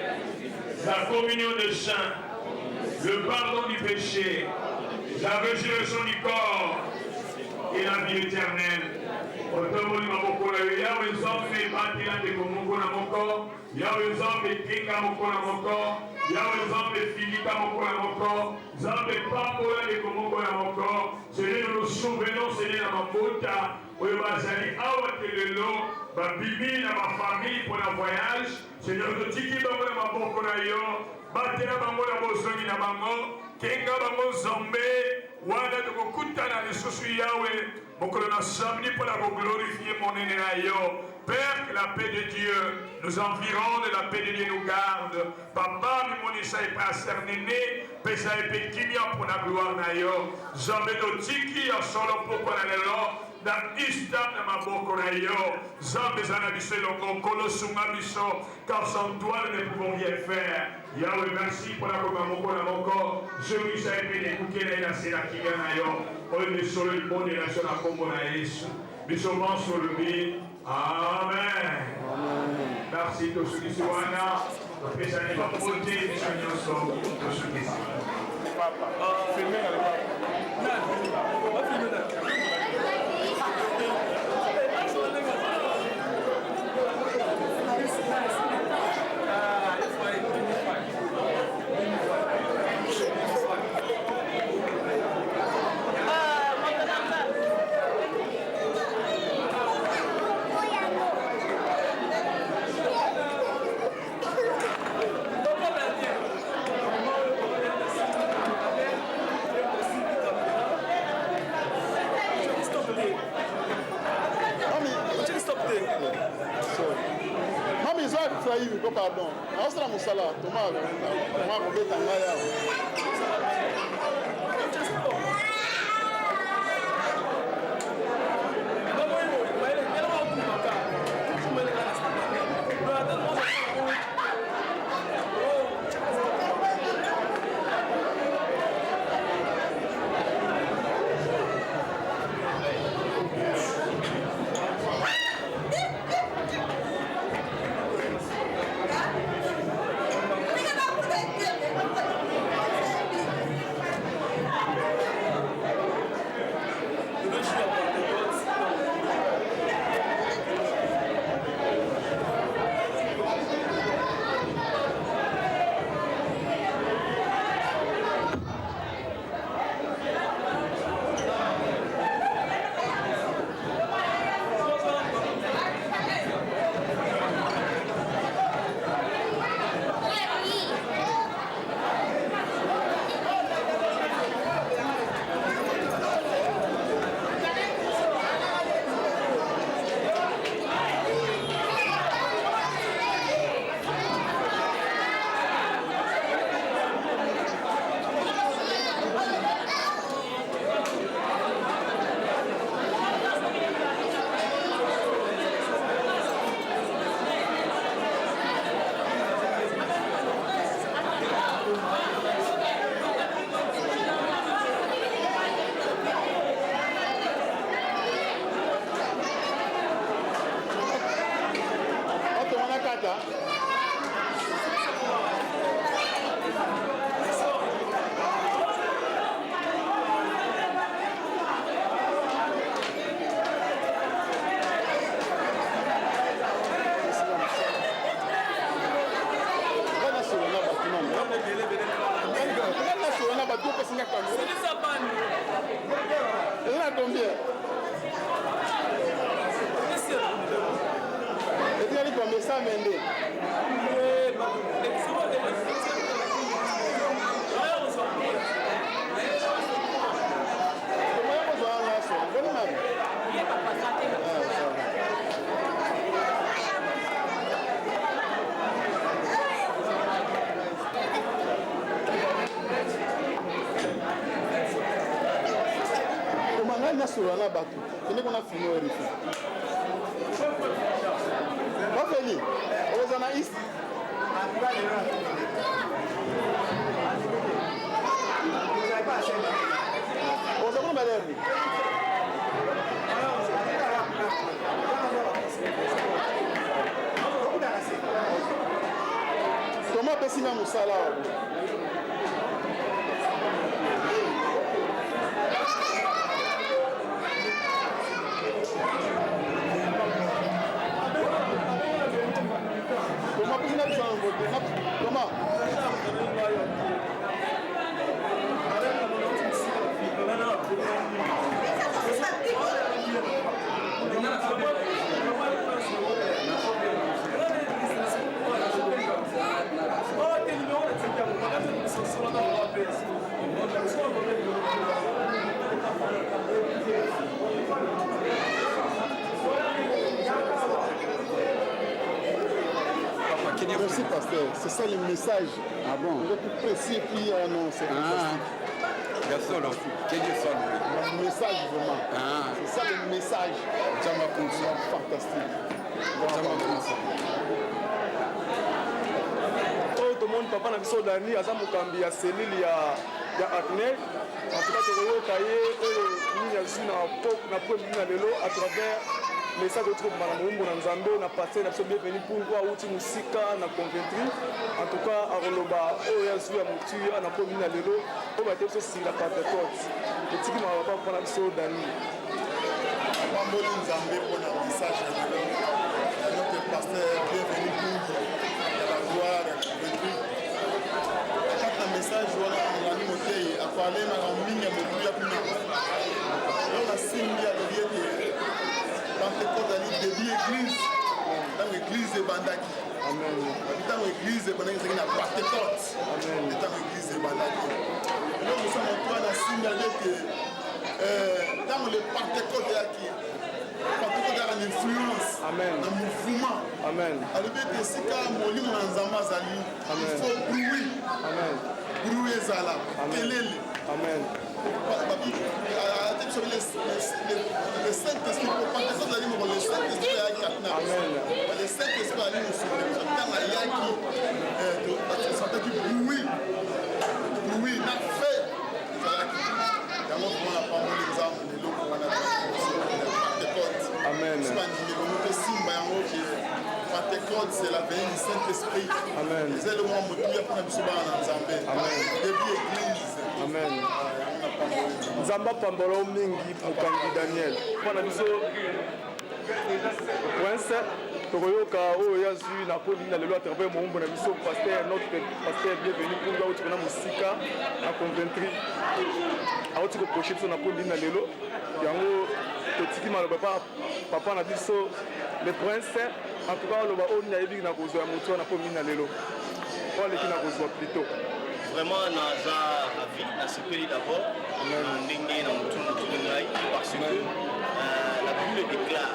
la communion des saints, le pardon du péché, la résurrection du corps et la vie éternelle. Otomoli maboko na yawe nzambe batila de komoko na moko, yawe nzambe kinga moko na moko, yawe nzambe filika moko na moko, nzambe pambola de komoko na moko. Seigneur, nous nous souvenons, Seigneur, na mabota, oyo bazali awa telelo, babibi na ma famille pour la voyage. Seigneur, nous tiki bango na maboko na yo, batela bango na bozongi na bango, kinga bango nzambe, wana tukokutana lisusu yawe, mokolo na samedi pour la glorifier mon aîné na yo. Père, que la paix de Dieu nous environne, la paix de Dieu nous garde. Papa, mi monisa et pasteur néné, pesa et pétimia pour la gloire na yo. Zambe do tiki ya solo poko na lelo, na istam na maboko na yo. Zambe zana biso longo kolo sunga biso, car sans toi nous ne pouvons rien faire. Yahweh, merci pour la moko na moko. Je lui sais pédé kukele na sena kiga na yo. Oye me solo il bon de la sona kombo na Yesu. Biso man sur le bi. Amen. Merci de ceux qui sont là. Le péché n'est pas monté, mais Seigneur sont de ceux qui sont. Papa. Filmez avec papa. Pardon, Astra Musala, Tomado, Beta Maya. Moussala. Combien? Et tu as dit ça, Mende? Sur la bateau, tenez qu'on a fini au refuge. Pas fini. Aux analystes. Aux avons malheur. Comment Bessina Moussala? Comment? Merci pasteur, c'est ça le message. Ah bon? Le plus précis qui annonce. Ah, quel est le message vraiment? Ah. C'est ça le message. Fantastique. Tout le monde, papa, n'a pas besoin d'année, à ça, Mukambi, à cellule, à Acne. En tout cas, tu as caillé, il y a aussi à travers. Mais ça de trouve Madame Mumbo Nzambe na passé na bienvenue pour voir outil musika na convaincre en tout cas à Roloba o ya zuya mutuya na ko mina lelo o ba teso si la Pentecôte etiki ma papa pour la so dani Mamboli Nzambe pour le message de notre pasteur bienvenue pour la gloire chaque message wala la nimotei a parler na mingi mutuya kuna on a signé à l'idée Pentecôte ali début église dans l'église de Bandaki. Amen. Dans l'église de Bandaki c'est une Pentecôte. Amen. Dans l'église de Bandaki. Donc nous sommes en train de signaler que dans le Pentecôte il y a qui Pentecôte a une influence. Amen. Un mouvement. Amen. Alors que si quand moli mon nzamba zali il faut bruit. Amen. Bruit zala. Amen. Amen. Le Saint-Esprit, le Saint-Esprit a été le Saint-Esprit a Pentecôte, c'est la veille du Saint-Esprit. Amen. C'est le moment où il y a pour nous Amen. Début église. Amen. Nzamba pambolo mingi mukangi Daniel. Pana biso Prince tokoyoka oyo yazwi na poli na lelo atrape mombo na biso pasteur notre pasteur bienvenu pour nous utuna musika na convaincre. Auti ko projet biso na poli na lelo. Yango totiki maloba papa na biso le prince en tout cas loba oni ayebi na kozwa moto na poli na lelo. Pour les qui na kozwa plutôt. Vraiment, naza ravi, na sepeli d'abord, ndenge na mutu ngai parce que la Bible déclare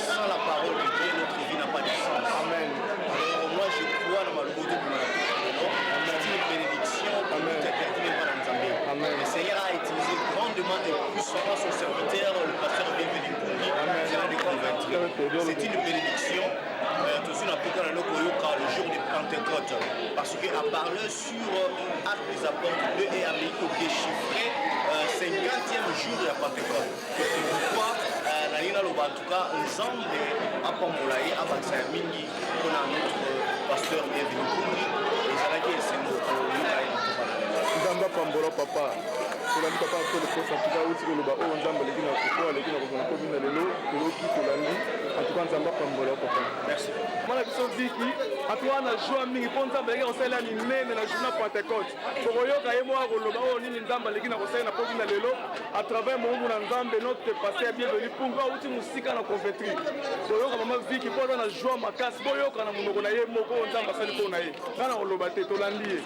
sans la parole de Dieu notre vie n'a pas de sens. Amen. Alors moi je crois dans ma logo de c'est une bénédiction pour nous qui a perdu par Nzambe. Le Seigneur a utilisé grandement et puissamment son serviteur, le pasteur bienvenu pour lui, c'est la déconvaincre. C'est une bénédiction. Tout ce qu'on a le jour de Pentecôte parce qu'à parler sur Actes des Apôtres 2 et Amérique déchiffré 50e jour de la Pentecôte. C'est pourquoi la nalingi naloba en tout cas nzambe apambola ye abakisa ya mingi mpona notre pasteur bienvenu kungi ezalaki esengo koyoka ye na koba na lelo nzambe apambola papa tolandi papa po leposa tuka uti koloba oyo nzambe aleki na koko aleki na kozala kobi na lelo toloki tolandi antuka nzambe apambola papa merci mwana biso viki atuka na joie mingi mpo nzambe aleki na kosalela minene na journée pentecote tokoyoka ye moko koloba oyo nini nzambe aleki na kosalela na pobi na lelo à travers moumbu na nzambe notre passé ya bienvenu pungu auti mosika na convertri toyoka mama viki mpo aza na joie makasi boyoka na monoko na ye moko oyo nzambe asali mpo na ye nga na koloba te tolandi ye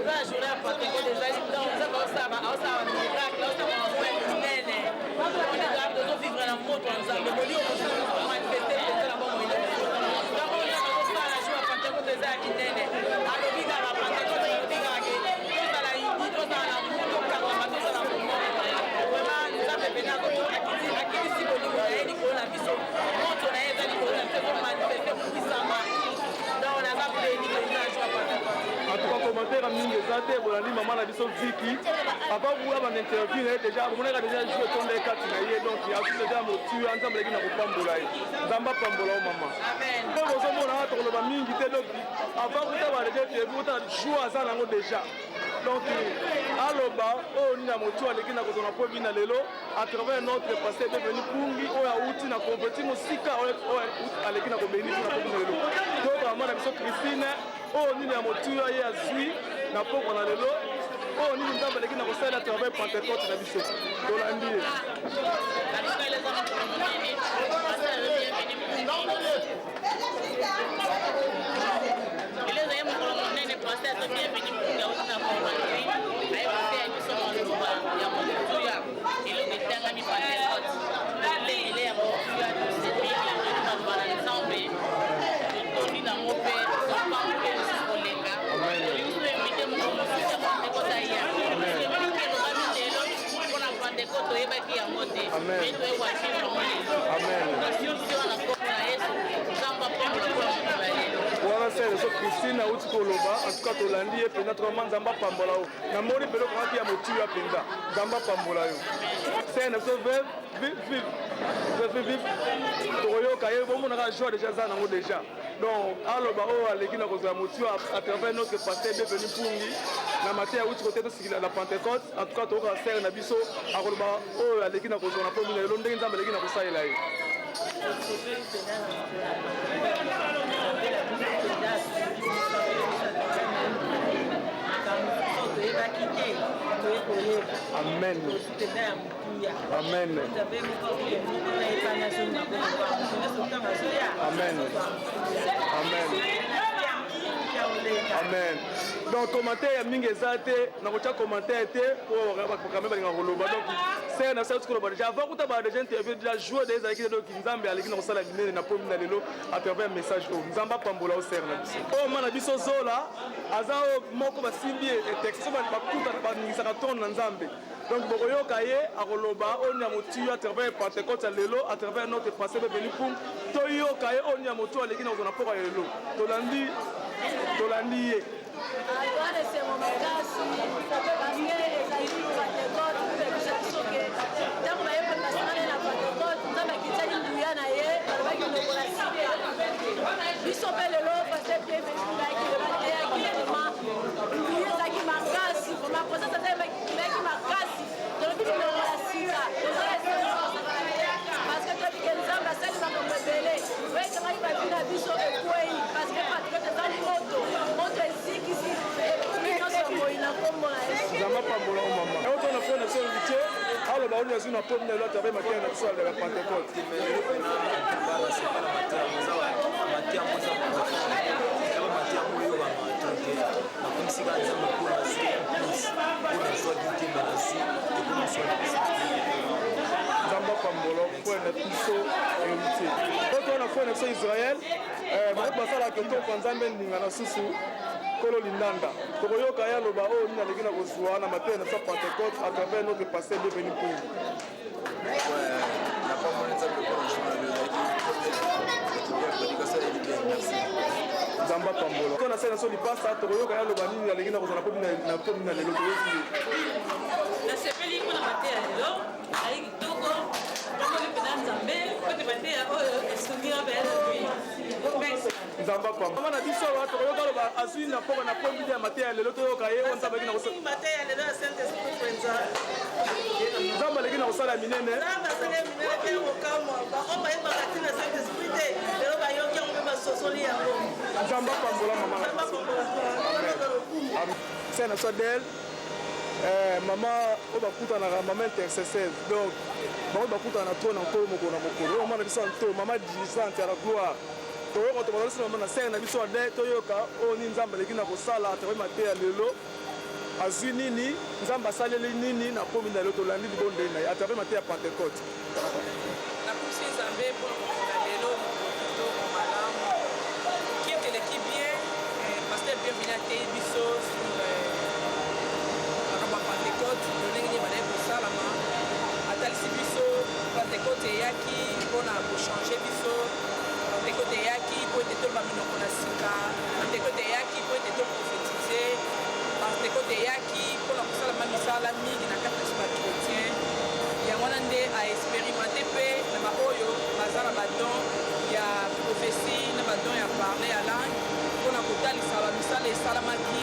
la journée à Pentecôte des amis, on a un miracle, on a un point humaine. On est capable de vivre dans le monde ensemble. On dit qu'on va manifester dans la bonne idée. Donc on a la journée à Pentecôte des amis, alors il y a la Pentecôte, il y a la Hindi, tout ça la monde, tout ça la monde. Vraiment, nous avons venu à qui ici au niveau de la mission. Quand on a été au niveau de la mission, on manifester pour qui ça marche. Donc on a pas pris une journée à Pentecôte. atuka commentaire mingi eza te bolandi mama na biso viki avant kuya baninterview na ye deja bomonaka deja jue tonde kati na ye donc asusi deja motu nzambe aleki na kopambola ye nzambe apambola o mama mpe bozomona tokoloba mingi te donc avant kuta badeja interview ota jour aza nango deja donc aloba oyo nini ya motu aleki na kozona mpo bina lelo à travers notre passé devenu pungi oyo auti na konverti mosika oyo aleki na kobeni na po bina lelo toyoka mama na biso Christine oyo nini ya motuya ye azwi na poko na lelo oyo nini nzambe aleki na kosalela travers Pentecôte na biso tolandi ye eleza ye mokolo monene paster tobienveni mpungi auti na convaincri ayebate ya biso maloba ya motuya eloko etangami Pentecôte ele ya motuya tosepeli maloba na nzambe totoni nango mpe topampe koleka olingi toinvite moko mosusu ya Pentecôte aya elobi elobami lelo mpona Pentecôte toyebaki yango te me toyeba vivre yango lelo tosimisi wana kopo na yesu nzambe apambola mpona mokolo ya lelo wana sere so Christine auti koloba antuka tolandi ye mpenza tokama nzambe apambola yo namoni mpe eloko kati ya motuya mpenza nzambe apambola yo sere na biso vive tokoyoka ye bomonaka joie deja aza nango deja donc aloba oyo aleki na kozala motuya à travers notre pasteur bienvenu pungi na mate ya uti kote tosikila na Pentecôte en tout cas toyoka sere na biso akoloba oyo aleki na kozala na po mina lelo ndenge nzambe aleki na kosalela ye Amen. Amen. Amen. Amen. Donc commentaire ya mingi eza te nakotia commentaire te po bakambe balinga koloba donc c'est na sala koloba déjà avant kuta ba déjà interview déjà jouer des ezalaki donc nzambe aleki na kosala minene na po mina lelo à travers message o nzamba pambola o ser na biso o mana biso zola aza moko basimbi et texte bakuta baningisaka ton na nzambe donc bokoyoka ye akoloba oyo ya motu à travers Pentecôte lelo à travers notre passé venu pour toyoka ye oyo ya motu aleki na kozona poko ya lelo tolandi ye Agora esse é makasi parce ezali Pentecôte tobebisa biso ke ntango bayeba basangane na Pentecôte nzambe akitaki nguya na ye alobaki lokola side biso mpe lelo paster bienvenu ngaki eyaki vraimen nguya ezalaki makasi vraimen prosese ezalaki makasi tolobi lokola sika tozala parce que toyebi ke nzambe asali makambo ebele oyekangaki babi na biso ekwei parce que Pentecôte eza moto ezikisi nyonso moi na kombo na yesu nzambe apambola o mama eoto na fo na biso invité aloba oyo azwi na pomi na elo atabe makele na biso ya Pentecôte nzambe apambola po na biso invité oto na fo na biso Israël bato basalaka kitoko nzambe ndinga na susu kolo lindanda tokoyoka ye aloba oyo nini aleki na kozwa na matene na biso Pentecôte à travers notre passé devenu pour nzambe apambola to na se na so lipasa tokoyoka ye aloba nini aleki na kozwa na po bina lelo toyoki nasepeli mpona mateya lelo ali kitoko tomoni mpena nzambe nzamba pamba mama na biso awa tokoyoka loba azwi na mpoka na pombi ya mateya lelo toyoka ye oyo nzambe aleki na kosala minene nzamba pambola mama se na so del mama oyo bakutanaka mama intercesseur donc bango bakutana na to na nkolo mokolo na mokolo oyo mama na biso nto mama diligente ya la gloire toyoka tobalolisi mama na sere na biso ade toyoka oyo nini nzambe aleki na kosala atrape mateya lelo azwi nini nzambe asaleli nini na komi na lelo tolandi libondeli na ye atrape mateya ya pentecote nakumisi nzambe mpona kokuna lelo kitoko malamu kieke eleki bien paster bienvenu atei biso makambo ya pentecote lolenge nini banaye kosalama atalisi biso pentecote eyaki mpona kochange biso pentecote eyaki mpo ete toloba minoko na sika pentecote eyaki mpo ete toprofetize pentecote eyaki mpona kosalama misala mingi na kati biso bakretien yango wana nde aexpérimente mpe na baoyo baza na badon ya prophétie na badon ya parle ya langue mpona kotalisa bamisala esalamaki